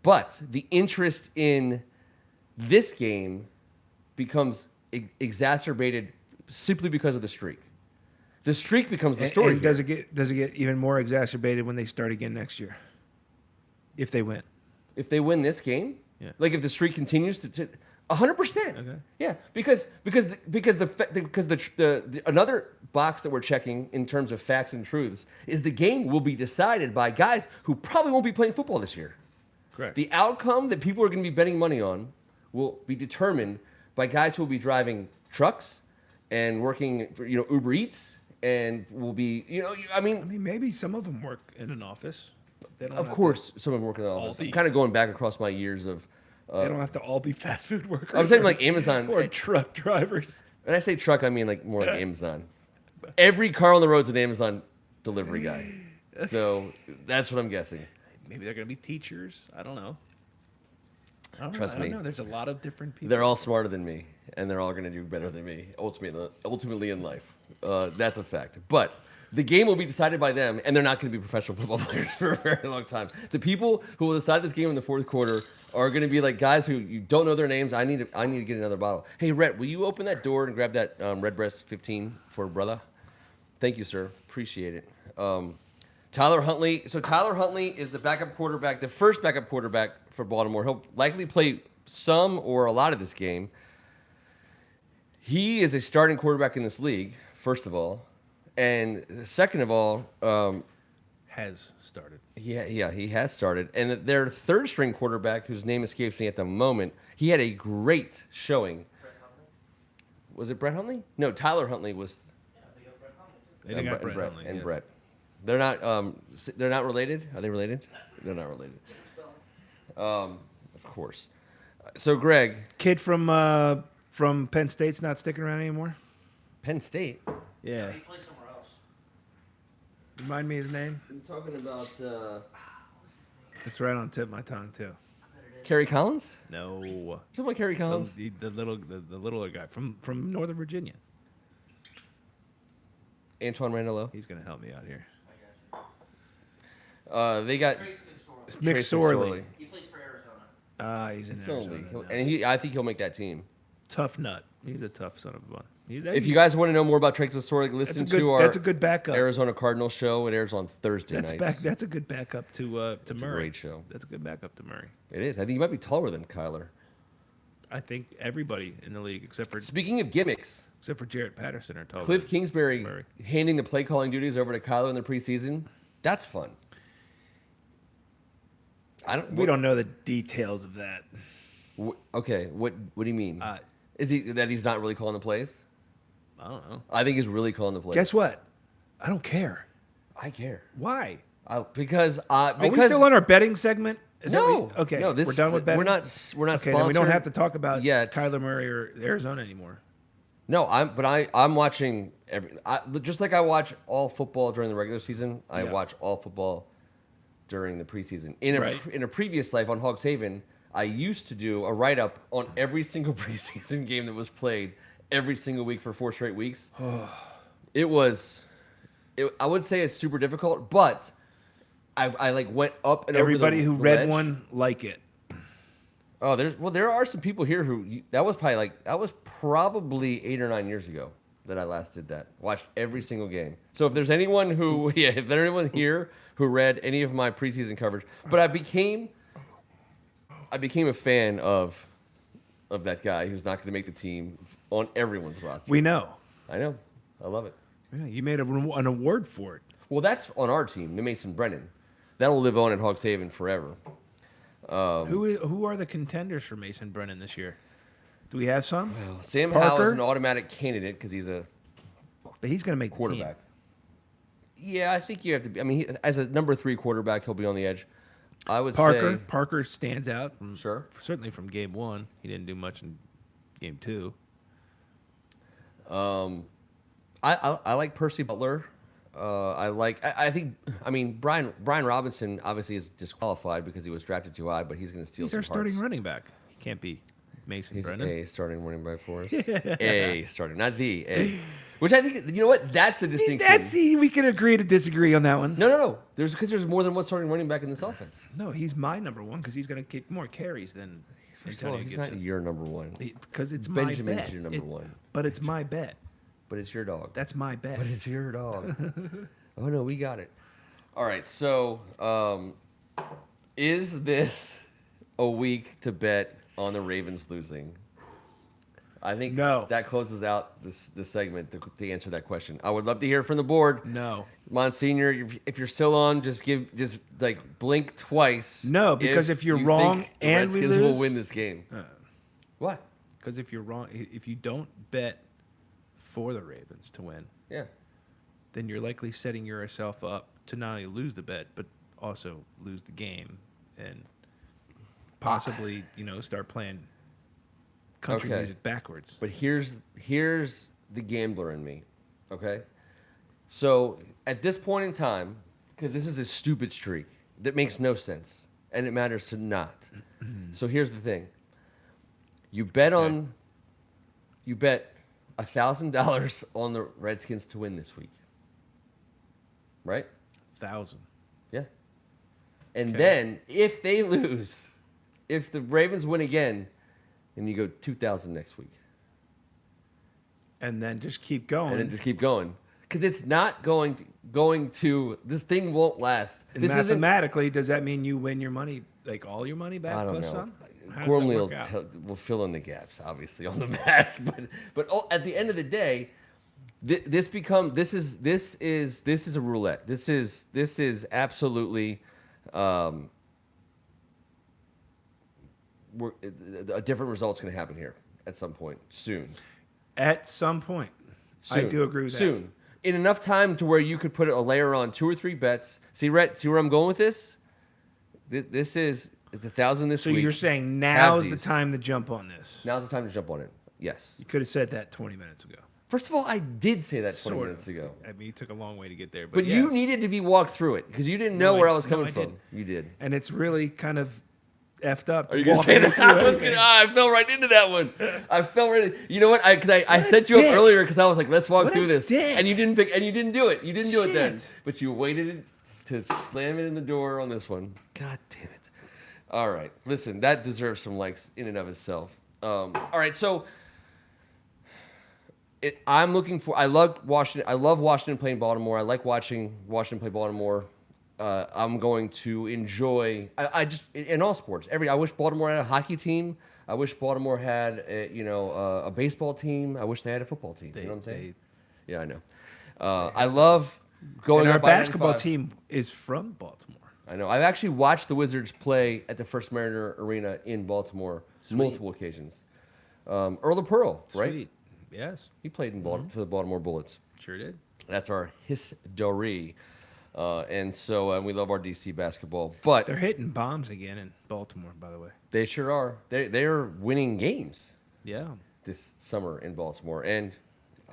But the interest in this game becomes exacerbated simply because of the streak. The streak becomes the story. And does it get even more exacerbated when they start again next year? If they win. If they win this game, Yeah. like if the streak continues to 100%. Okay. Yeah, because the another box that we're checking in terms of facts and truths is the game will be decided by guys who probably won't be playing football this year. Correct. The outcome that people are going to be betting money on will be determined by guys who will be driving trucks and working for, Uber Eats, and will be, I mean, maybe some of them work in an office. They don't of have course, someone working in the office. I'm be- kind of going back across my years of. they don't have to all be fast food workers. I'm saying like Amazon. or truck drivers. When I say truck, I mean like more like Amazon. Every car on the road's an Amazon delivery guy. So that's what I'm guessing. Maybe they're going to be teachers. I don't know. Trust I don't me. know. There's a lot of different people. They're all smarter than me, and they're all going to do better than me ultimately in life. That's a fact. But the game will be decided by them, and they're not going to be professional football players for a very long time. The people who will decide this game in the fourth quarter are going to be like guys who you don't know their names. I need to get another bottle. Hey, Rhett, will you open that door and grab that Redbreast 15 for brother? Thank you, sir. Appreciate it. Tyler Huntley. So Tyler Huntley is the backup quarterback, the first backup quarterback for Baltimore. He'll likely play some or a lot of this game. He is a starting quarterback in this league, first of all. And second of all, has started. he has started. And their third string quarterback, whose name escapes me at the moment, he had a great showing. Brett Huntley? Was it Brett Huntley? No, Tyler Huntley was. Yeah, they got Brett Huntley too. They got and Brett Brett, Huntley, and yes. Brett. They're not related. Are they related? They're not related. Of course. So Greg, Kid from Penn State's not sticking around anymore? Penn State. Yeah. He plays somewhere else. Remind me his name? Are you talking about It's right on the tip of my tongue, too. Kerry Collins? No. You talking about Kerry Collins? The littler guy from Northern Virginia. Antoine Randall. He's going to help me out here. They got Trace McSorley. Mick Trace Sorley. He plays for Arizona. He's in He's still in the Arizona league. now. And I think he'll make that team. Tough nut. He's a tough son of a bun. If you guys want to know more about Trace McSorley, listen to our that's a good backup. Arizona Cardinals show. It airs on Thursday nights. That's a good backup to a Murray. great show. That's a good backup to Murray. It is. I think he might be taller than Kyler. I think everybody in the league except for Speaking of gimmicks, Jarrett Patterson are taller. Cliff Kingsbury Murray. handing the play calling duties over to Kyler in the preseason. That's fun. We don't know the details of that. Okay, what do you mean? Uh, Is he that he's not really calling the plays? I don't know. I think he's really calling the plays. Guess what? I don't care. I care. Why? Because Are we still on our betting segment? Is no, that okay? no, we're done with betting. We're not Okay, sponsored. then we don't have to talk about yet. Kyler Murray or Arizona anymore. No, I'm watching just like I watch all football during the regular season. I Yeah. watch all football during the preseason. In a previous life on Hogs Haven, I used to do a write up on every single preseason game that was played every single week for 4 straight weeks. I would say it's super difficult, but I like went up and Everybody over who the read ledge. one like it. Oh, there are some people here who that was probably 8 or 9 years ago that I last did that. Watched every single game. So if there's anyone who if there's anyone here who read any of my preseason coverage, but I became a fan of that guy who's not going to make the team on everyone's roster. We know. I know. I love it. Yeah, you made an award for it. Well, that's on our team, the Mason Brennan. That'll live on at Hogs Haven forever. Who are the contenders for Mason Brennan this year? Do we have some? Well, Sam Howell is Parker? an automatic candidate because he's a But he's going to make the quarterback. team. Yeah, I think you have to be. I mean, as a number 3 quarterback, he'll be on the edge. I would say Parker stands out. Sure. Certainly from game 1. He didn't do much in game 2. I like Percy Butler. I think Brian Robinson obviously is disqualified because he was drafted too high, but he's going to steal He's some our starting hearts. running back. He can't be Mason He's Brennan. a starting running back for us. A starting, not the A. Which I think, you know what? That's the distinction. We can agree to disagree on that one. No. Because there's more than one starting running back in this offense. No, he's my number 1 because he's going to get more carries than First of all, Antonio he's not Gibson. your number 1. Because it's Benjamin's my bet. your number 1. But it's my bet. But it's your dog. That's my bet. But it's your dog. Oh, no, we got it. All right, so is this a week to bet on the Ravens losing? I think No. that closes out this segment to answer that question. I would love to hear from the board. No. Monsignor, if you're still on, just blink twice. No, because if you're you wrong think the and we Redskins will lose- win this game. What? Because if you're wrong, if you don't bet for the Ravens to win, Yeah. then you're likely setting yourself up to not only lose the bet, but also lose the game and possibly, start playing country Okay. music backwards. But here's the gambler in me, okay? So at this point in time, because this is a stupid streak that makes no sense, and it matters to not. So here's the thing: you bet $1,000 on the Redskins to win this week, right? 1,000. Yeah. And Okay. then if they lose, if the Ravens win again, then you go 2,000 next week. And then just keep going. And then just keep going. Because it's not going to, this thing won't last. And This isn't, mathematically, does that mean you win your money, like all your money back I don't plus know. some? How does that Gormley work out? will fill in the gaps, obviously, on the math. But at the end of the day, this is a roulette. This is absolutely a different result's going to happen here at some point soon. At some point. I Soon. do agree with that. Soon. In enough time to where you could put a layer on 2 or 3 bets. See where I'm going with this? It's 1,000 this So week. you're saying now's the Halvesies. time to jump on this? Now's the time to jump on it. Yes. You could have said that 20 minutes ago. First of all, I did say that 20 Sort minutes of. ago. I mean, you took a long way to get there. But yes. you needed to be walked through it because you didn't know No, where I- I was coming no, I from. didn't. You did. And it's really kind of effed up. Are you going to walk say me that? through I was anything. gonna, I fell right into that one. I fell right. You know what? I What a set you dick. up earlier because I was like, let's walk What a through this, dick. and you didn't pick, and you didn't do it. You didn't do it then, Shit. but you waited to slam it in the door on this one. God damn it! All right, listen, that deserves some likes in and of itself. All right, so I'm looking for. I love Washington. I love Washington playing Baltimore. I like watching Washington play Baltimore. I'm going to enjoy. I just in all sports. I wish Baltimore had a hockey team. I wish Baltimore had a baseball team. I wish they had a football team. You know what I'm saying? Yeah, I know. I love going. And our up by basketball 95. team is from Baltimore. I know. I've actually watched the Wizards play at the First Mariner Arena in Baltimore multiple occasions. Earl of Pearl, right? Sweet. Yes, He played in Baltimore for the Baltimore Bullets. sure did. That's our history. And so we love our DC basketball. But They're hitting bombs again in Baltimore, by the way. they sure are. They're winning games Yeah. this summer in Baltimore. And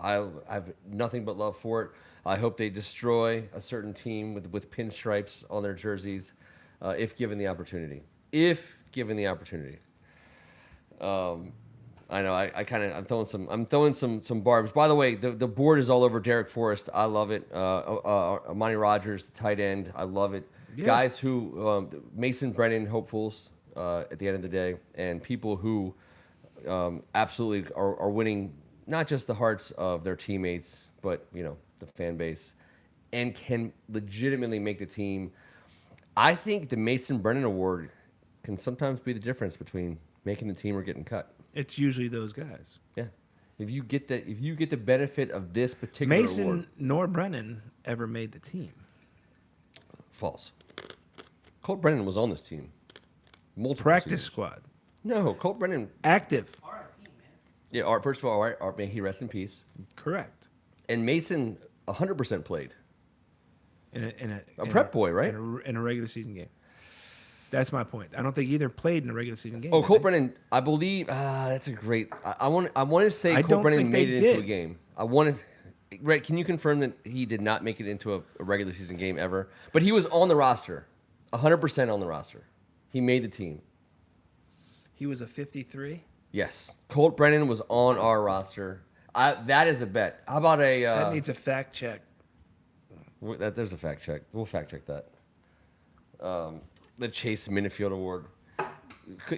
I have nothing but love for it. I hope they destroy a certain team with pinstripes on their jerseys if given the opportunity. If given the opportunity. I know. I'm throwing some barbs. By the way, the board is all over Derek Forrest. I love it. Amani Rogers, the tight end. I love it. Yeah. Guys who Mason Brennan hopefuls at the end of the day, and people who absolutely are winning not just the hearts of their teammates, but the fan base and can legitimately make the team. I think the Mason Brennan Award can sometimes be the difference between making the team or getting cut. It's usually those guys. Yeah. If you get the benefit of this particular Mason award. nor Brennan ever made the team. False. Colt Brennan was on this team. Multiple Practice seasons. squad. No, Colt Brennan. Active. R.I.P., man. Yeah, Art, first of all, Art, may he rest in peace. Correct. And Mason 100% played. In A prep boy, right? In a regular season game. That's my point. I don't think either played in a regular season game. Oh, did Colt they? Brennan, I believe that's a great. I want to say I Colt don't Brennan think made they it into a did. game. I want to. Red, can you confirm that he did not make it into a regular season game ever? But he was on the roster, 100% on the roster. He made the team. He was a 53. Yes, Colt Brennan was on our roster. That is a bet. How about a? That needs a fact check. There's a fact check. We'll fact check that. The Chase Minifield Award.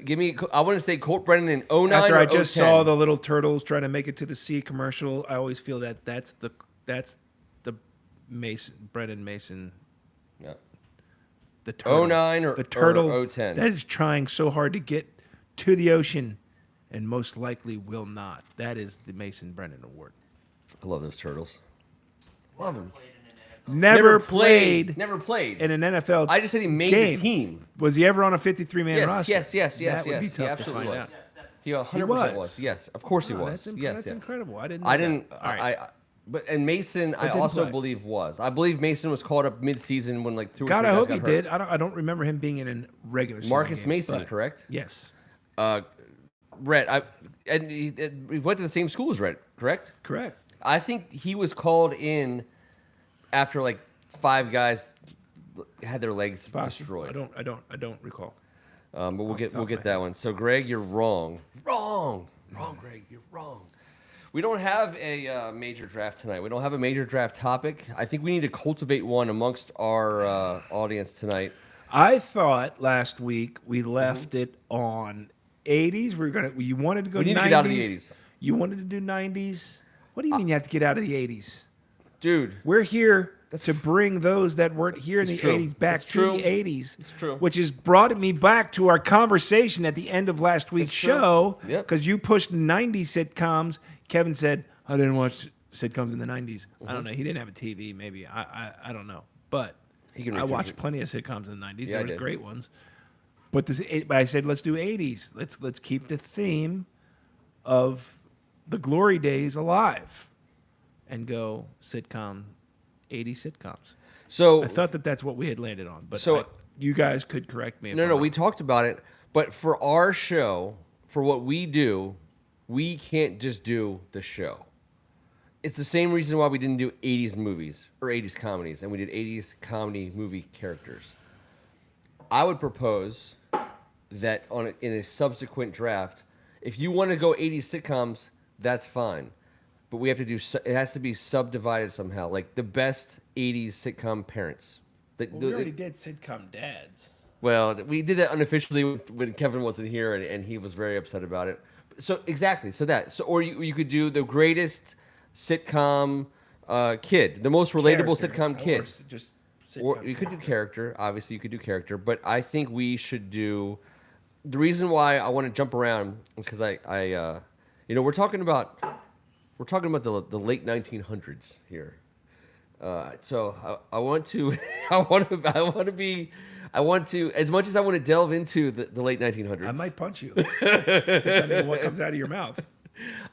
Give me. I want to say Colt Brennan in 09 After or I just 010. saw the little turtles trying to make it to the sea commercial, I always feel that's the Brennan Mason, Yeah. the turtle. 09 or the turtle or 010. that is trying so hard to get to the ocean, and most likely will not. That is the Mason Brennan Award. I love those turtles. Love them. Played in an NFL. Never played Never played. in an NFL. I just said he made game. the team. Was he ever on a 53-man Yes, roster? yes, yes, yes, That would be yes. He tough to absolutely find was. out. He 100% was. was. Yes, of course he Oh, was. That's, Yes, that's yes. incredible. I didn't. Know I didn't. That. All right. But Mason, I didn't also play. believe was. I believe Mason was called up mid-season when like two or God, three I guys hope got he hurt. did. I don't remember him being in a regular season Marcus game, Mason, but- correct? Yes, Rhett, and he went to the same school as Rhett, correct? correct. I think he was called in after like 5 guys had their legs Possible. destroyed. I don't recall. But we'll Off the get top of my that one. So Greg, you're wrong. Wrong, Greg, you're wrong. We don't have a major draft tonight. We don't have a major draft topic. I think we need to cultivate one amongst our audience tonight. I thought last week we left it on 80s. You wanted to go. We need 90s. to get out of the 80s. You wanted to do 90s. What do you mean you have to get out of the 80s? Dude, We're here to bring those that weren't here in the It's true. 80s back It's to true. the 80s. It's true. Which has brought me back to our conversation at the end of last week's It's true. show. Yep. Because you pushed 90s sitcoms. Kevin said, I didn't watch sitcoms in the 90s. I don't know. He didn't have a TV, maybe. I don't know. But He can I research watched it. plenty of sitcoms in the 90s. Yeah, I There were did. great ones. But I said, let's do 80s. Let's keep the theme of the glory days alive and go sitcom, 80s sitcoms. so I thought that's what we had landed on, but So- you guys could correct me. If no, I'm no, wrong. we talked about it. But for our show, for what we do, we can't just do the show. It's the same reason why we didn't do 80s movies or 80s comedies, and we did 80s comedy movie characters. I would propose that in a subsequent draft, if you want to go 80s sitcoms, that's fine. But we have to do. It has to be subdivided somehow, like the best 80s sitcom parents. Well, we already did sitcom dads. Well, we did that unofficially when Kevin wasn't here, and he was very upset about it. So exactly, or you could do the greatest sitcom kid, the most relatable Character, sitcom or kid, just or sitcom you could do character. character. Obviously, you could do character, but I think we should do. The reason why I want to jump around is because we're talking about the late 1900s here. So I want to, as much as I want to delve into the late 1900s. I might punch you, depending on what comes out of your mouth.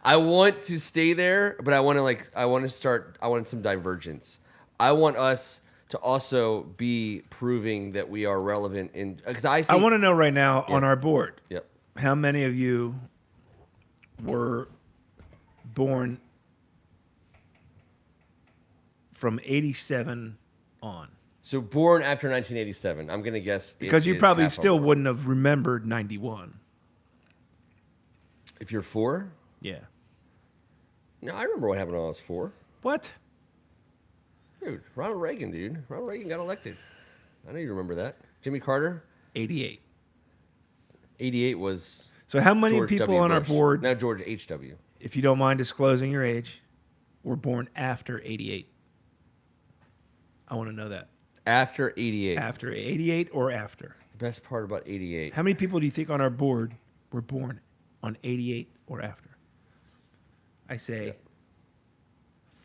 I want to stay there, but I want some divergence. I want us to also be proving that we are relevant because I think, I want to know right now on Yeah. our board, Yep. how many of you were born from 87 on? So born after 1987, I'm gonna guess Because it you is probably half still over. wouldn't have remembered 91. If you're 4, Yeah. no, I remember what happened when I was 4. What? Dude, Ronald Reagan, Ronald Reagan got elected. I know you remember that. Jimmy Carter, 88. 88 was So how many George people W. on our Bush. board, Now George H.W. if you don't mind disclosing your age, were born after 88? I want to know that. After 88. After 88 or after? The best part about 88. How many people do you think on our board were born on 88 or after? I say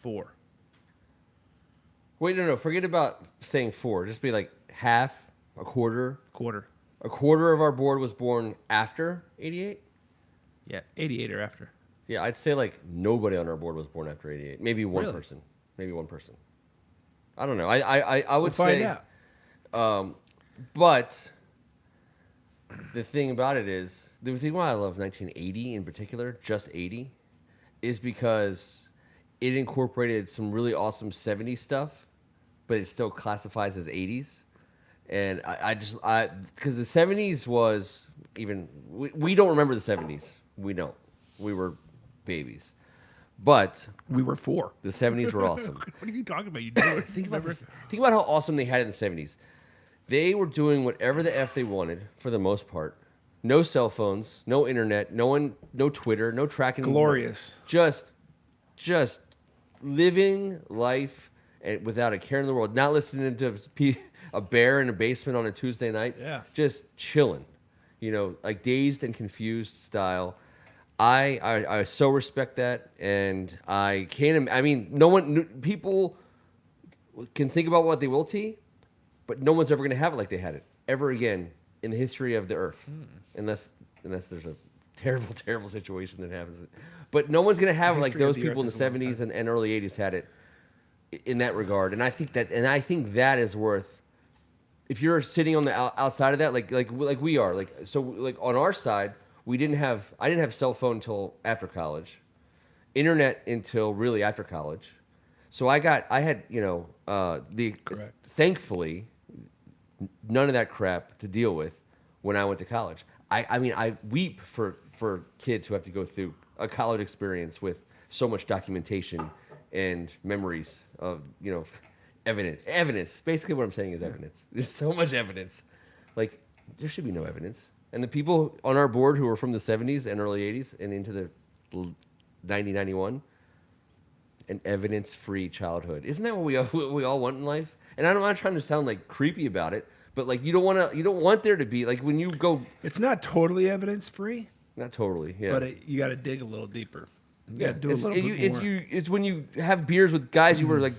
4. Wait, no. Forget about saying 4. Just be like half, a quarter. Quarter. A quarter of our board was born after 88? Yeah, 88 or after. Yeah, I'd say like nobody on our board was born after 88. Maybe one Really? person. Maybe one person. I don't know. I would We'll find say. out. But the thing about it is, the thing why I love 1980 in particular, just 80, is because it incorporated some really awesome 70s stuff, but it still classifies as 80s. And because the 70s was even, we don't remember the 70s. We don't. We were babies. But We were 4. the 70s were awesome. What are you talking about? You do it. Think about how awesome they had it in the 70s. They were doing whatever the F they wanted for the most part. No cell phones, no internet, no Twitter, no tracking. Glorious. Just living life without a care in the world. Not listening to a bear in a basement on a Tuesday night. Yeah. Just chilling. Like Dazed and Confused style. I so respect that, and I can't. I mean, people can think about what they will, but no one's ever going to have it like they had it ever again in the history of the earth, unless there's a terrible, terrible situation that happens. But no one's going to have it like history of those the people in earth the is a long '70s and early '80s had it in that regard. And I think that is worth. If you're sitting on the outside of that, like we are, like on our side. I didn't have cell phone until after college, internet until really after college. So I had Correct. thankfully none of that crap to deal with when I went to college. I mean I weep for kids who have to go through a college experience with so much documentation and memories of evidence. Basically what I'm saying is evidence. There's so much evidence. Like there should be no evidence. And the people on our board who were from the 70s and early 80s and into the 90, 91, an evidence-free childhood. Isn't that what we all want in life? And I'm not trying to sound like creepy about it, but like you don't want there to be like when you go. It's not totally evidence-free, Not totally, yeah. but you got to dig a little deeper. You yeah, gotta do a little bit more. it's when you have beers with guys you were like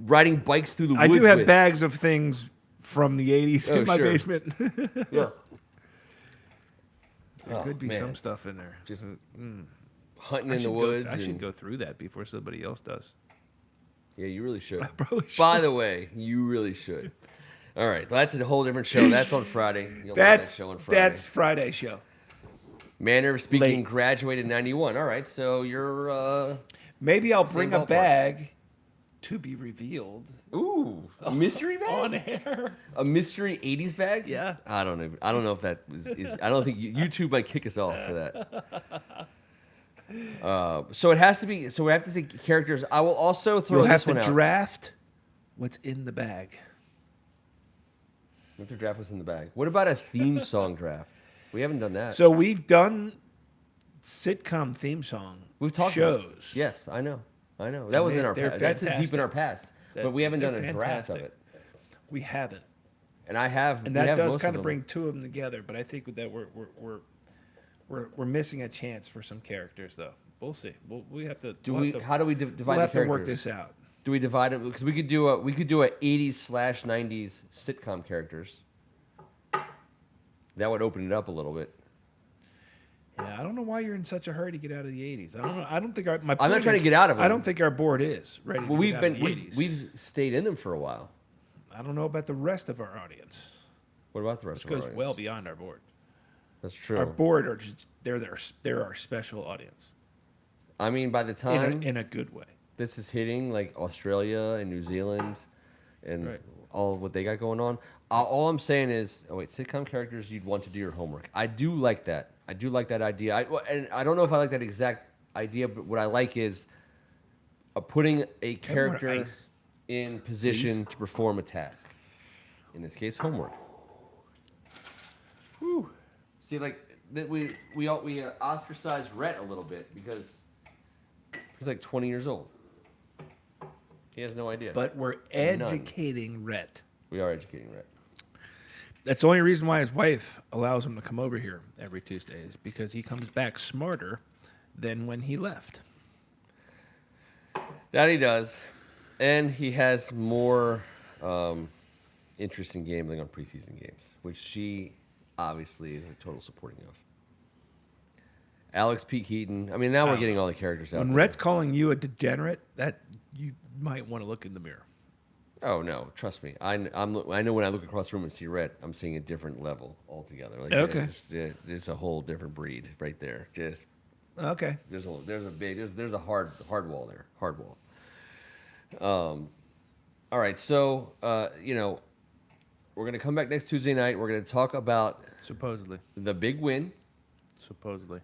riding bikes through the I woods do have with. bags of things from the 80s Oh, in my sure. basement. Yeah. There Oh, could be man. some stuff in there. Just Mm. hunting I in the should woods. I should and- go through that before somebody else does. Yeah, you really should. I probably should. By the way, you really should. All right, that's a whole different show. That's on Friday. You'll love that show on Friday. That's Friday show. Manner of Speaking Late. graduated in 91. All right, so you're Maybe I'll Same bring a ballpark. bag to be revealed a mystery bag? on air. A mystery 80s bag? Yeah. I don't know if that is I don't think YouTube might kick us off for that. So it has to be. So we have to see characters. I will also throw You'll have this one to out. draft what's in the bag. We have to draft what's in the bag. What about a theme song draft? We haven't done that. So we've done sitcom theme song We've talked shows. About it. Yes, I know. That was in our they're past. That's deep fantastic. in our past. But we haven't They're done a draft of fantastic. it. We haven't, And I have. and we that have does most kind of them. bring two of them together. But I think that we're missing a chance for some characters, though. We'll see. We have to. How do we divide We'll the have characters? to work this out. Do we divide it? Because we could do a 80s/90s sitcom characters. That would open it up a little bit. Yeah, I don't know why you're in such a hurry to get out of the 80s. I don't know. I don't think my. I'm not point trying is, to get out of I them. don't think our board is ready. Well, to get out of the we've 80s. stayed in them for a while. I don't know about the rest of our audience. What about the rest This of our goes audience? well beyond our board. That's true. Our board are just they're our special audience I mean, by the time in a good way. this is hitting, like Australia and New Zealand, and Right. all what they got going on. All I'm saying is, sitcom characters, you'd want to do your homework. I do like that. I do like that idea. And I don't know if I like that exact idea, but what I like is putting a Can I order character ice, in position please? to perform a task. In this case, homework. Whew. See, like that we ostracized Rhett a little bit because he's like 20 years old. He has no idea. But we're educating Rhett. We are educating Rhett. That's the only reason why his wife allows him to come over here every Tuesday is because he comes back smarter than when he left. That he does. And he has more interesting gambling on preseason games, which she obviously is a total supporting of. Alex P. Keaton. I mean, now we're getting all the characters out When there. Rhett's calling you a degenerate, that you might want to look in the mirror. Oh, no. Trust me. I know when I look across the room and see Rhett, I'm seeing a different level altogether. Like, Okay. It's a whole different breed right there. Just Okay. there's a hard wall there. Hard wall. All right. So, we're going to come back next Tuesday night. We're going to talk about Supposedly. the big win, Supposedly.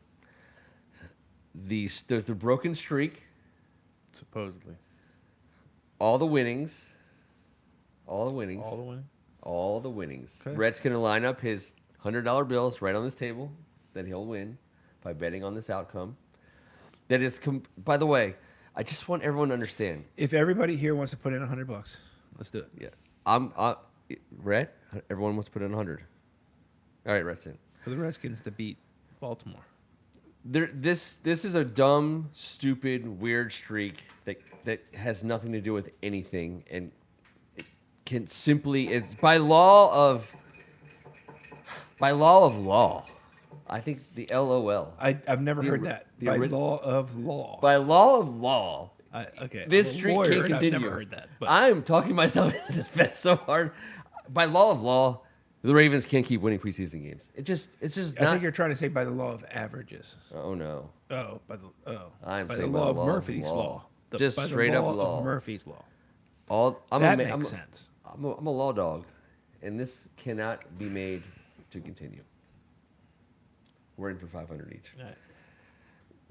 the broken streak, Supposedly. all the winnings. All the winning? All the winnings. Okay. Rhett's going to line up his $100 bills right on this table that he'll win by betting on this outcome. That is, by the way, I just want everyone to understand. If everybody here wants to put in $100, let's do it. Yeah, Rhett. Everyone wants to put in 100. All right, Rhett's in. For the Redskins to beat Baltimore. This is a dumb, stupid, weird streak that has nothing to do with anything, and it can simply it's by law of law. I think the LOL. I've never heard that. the By ori- law of law. By law of law, Okay. this I'm a streak lawyer can't and continue. I've never heard that. But I'm talking myself into this bet so hard. By law of law, the Ravens can't keep winning preseason games. It's just I not. think you're trying to say by the law of averages. Oh no. Oh, I'm by the saying law by of law of Murphy's law. law. Just by the straight up law law. of Murphy's law. I'm That a, makes sense. I'm a law dog, and this cannot be made to continue. We're in for 500 each. All right.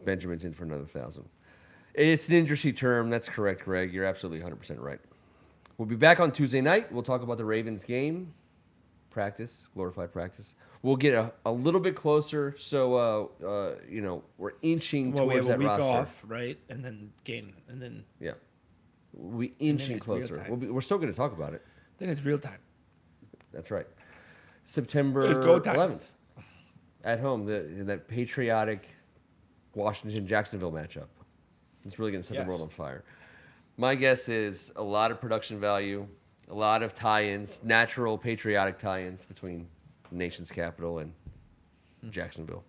Benjamin's in for another 1,000. It's an industry term. That's correct, Greg. You're absolutely 100% right. We'll be back on Tuesday night. We'll talk about the Ravens game, practice, glorified practice. We'll get a little bit closer, so we're inching Well, we towards have a that week roster. off, right? And then game, and then Yeah, we then inching it's real closer. time. We're still going to talk about it. it's real time. That's right. September It's go time. 11th at home. In that patriotic Washington-Jacksonville matchup. It's really going to set Yes. the world on fire. My guess is a lot of production value, a lot of tie-ins, natural patriotic tie-ins between the nation's capital and Jacksonville.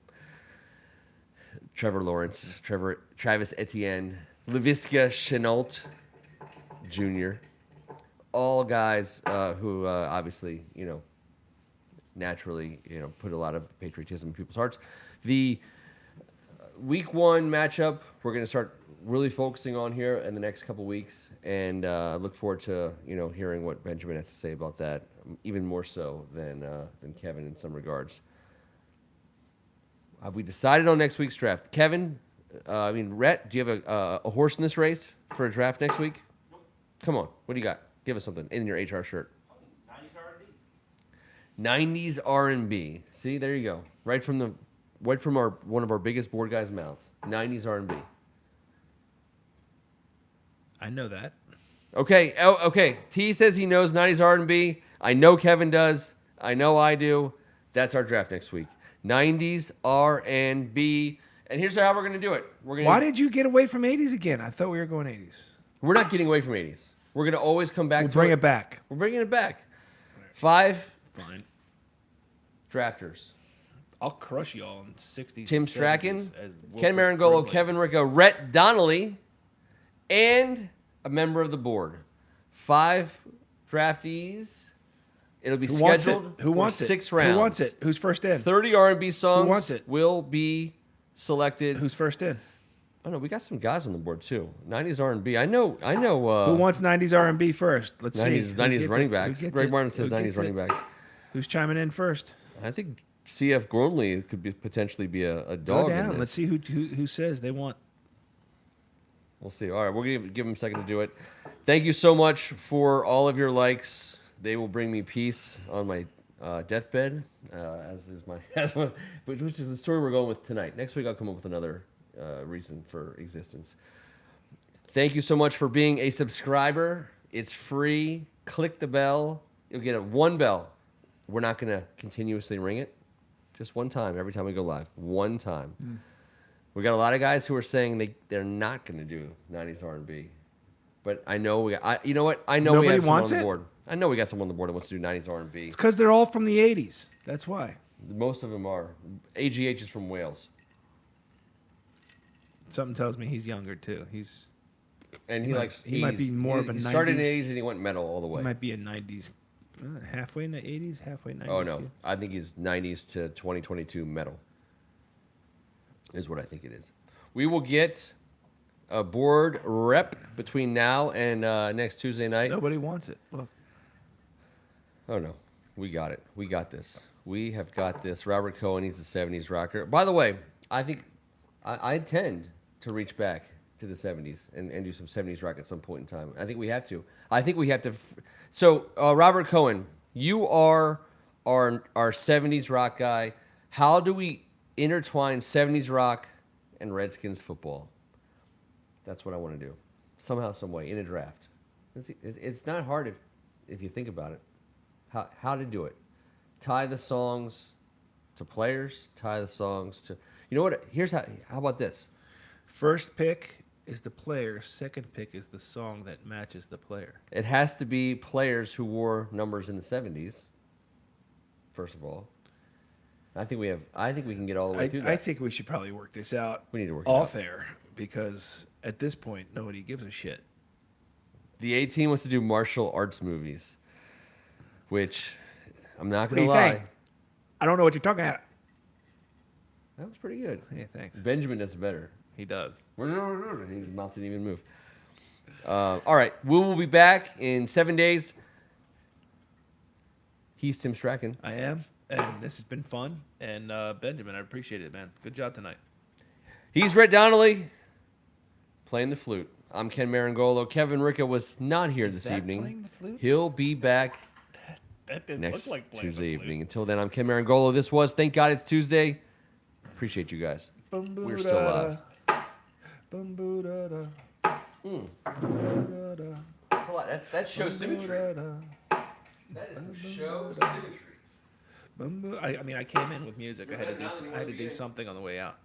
Trevor Lawrence, Travis Etienne, Laviska Shenault Jr., all guys who obviously, naturally, put a lot of patriotism in people's hearts. The week one matchup, we're going to start really focusing on here in the next couple weeks, and look forward to hearing what Benjamin has to say about that, even more so than Kevin in some regards. Have we decided on next week's draft? Kevin, Rhett, do you have a horse in this race for a draft next week? Come on, what do you got? Give us something in your HR shirt. 90s R&B. See, there you go. Right from one of our biggest board guys' mouths. 90s R&B. I know that. Okay. Oh, okay. T says he knows 90s R&B. I know Kevin does. I know I do. That's our draft next week. 90s R&B. And here's how we're going to do it. Why did you get away from 80s again? I thought we were going 80s. We're not getting away from 80s. We're going to always come back We'll to bring it back. We're bringing it back. 5 Fine. drafters. I'll crush you all in 60s. Tim and 70s Strachan, as Ken Wilford Marangolo, Brimley. Kevin Ricco, Rhett Donnelly, and a member of the board. 5 draftees. It'll be Who wants it? scheduled Who for wants it? 6 rounds. Who wants it? Who's first in? 30 R&B songs wants it? will be selected. Who's first in? Oh no, we got some guys on the board too. 90s R&B. I know. Who wants 90s R&B first? Let's 90s, see. Who 90s gets running it? Who backs. gets Greg it? Martin says Who 90s gets running it? backs. Who's chiming in first? I think CF Gormley could be potentially be a Go dog in down. this. Let's see who says they want. We'll see. All right, we're going to give him a second to do it. Thank you so much for all of your likes. They will bring me peace on my deathbed, which is the story we're going with tonight. Next week, I'll come up with another reason for existence. Thank you so much for being a subscriber. It's free. Click the bell. You'll get one bell. We're not going to continuously ring it. Just one time every time we go live. One time. We got a lot of guys who are saying they're not going to do 90s R&B. But I know you know what? I know we Nobody have someone wants on the it? board. I know we got someone on the board that wants to do 90s R&B. It's because they're all from the 80s. That's why. Most of them are. AGH is from Wales. Something tells me he's younger, too. And He might be more of a He started in the 90s 80s and he went metal all the way. He might be a 90s. Halfway in the 80s, halfway 90s. Oh, no. kid. I think he's 90s to 2022 metal is what I think it is. We will get a board rep between now and next Tuesday night. Nobody wants it. Look. Oh, no. We got it. We got this. We have got this. Robert Cohen, he's a 70s rocker. By the way, I think I intend to reach back to the 70s and do some 70s rock at some point in time. I think we have to. So, Robert Cohen, you are our 70s rock guy. How do we intertwine 70s rock and Redskins football? That's what I want to do. Somehow, some way, in a draft. It's not hard if you think about it. How to do it. Tie the songs to players. Tie the songs to... You know what? How about this? First pick is the player. Second pick is the song that matches the player. It has to be players who wore numbers in the 70s, first of all. I think we can get all the way through that. I think we should probably work this out We need to work it off out. air because at this point, nobody gives a shit. The A-Team wants to do martial arts movies, which I'm not What going are to you lie. saying? I don't know what you're talking about. That was pretty good. Hey, thanks. Benjamin does better. He does. His mouth didn't even move. All right. We will be back in 7 days. He's Tim Strachan. I am, and this has been fun. And Benjamin, I appreciate it, man. Good job tonight. He's Rhett Donnelly playing the flute. I'm Ken Marangolo. Kevin Ricca was not here this that evening. playing the flute? He'll be back That didn't next look like playing Tuesday the flute. evening. Until then, I'm Ken Marangolo. This was Thank God It's Tuesday. Appreciate you guys. We're still alive. That's a lot. That's show symmetry. That is some show symmetry. I mean, I came in with music. I had to do something on the way out.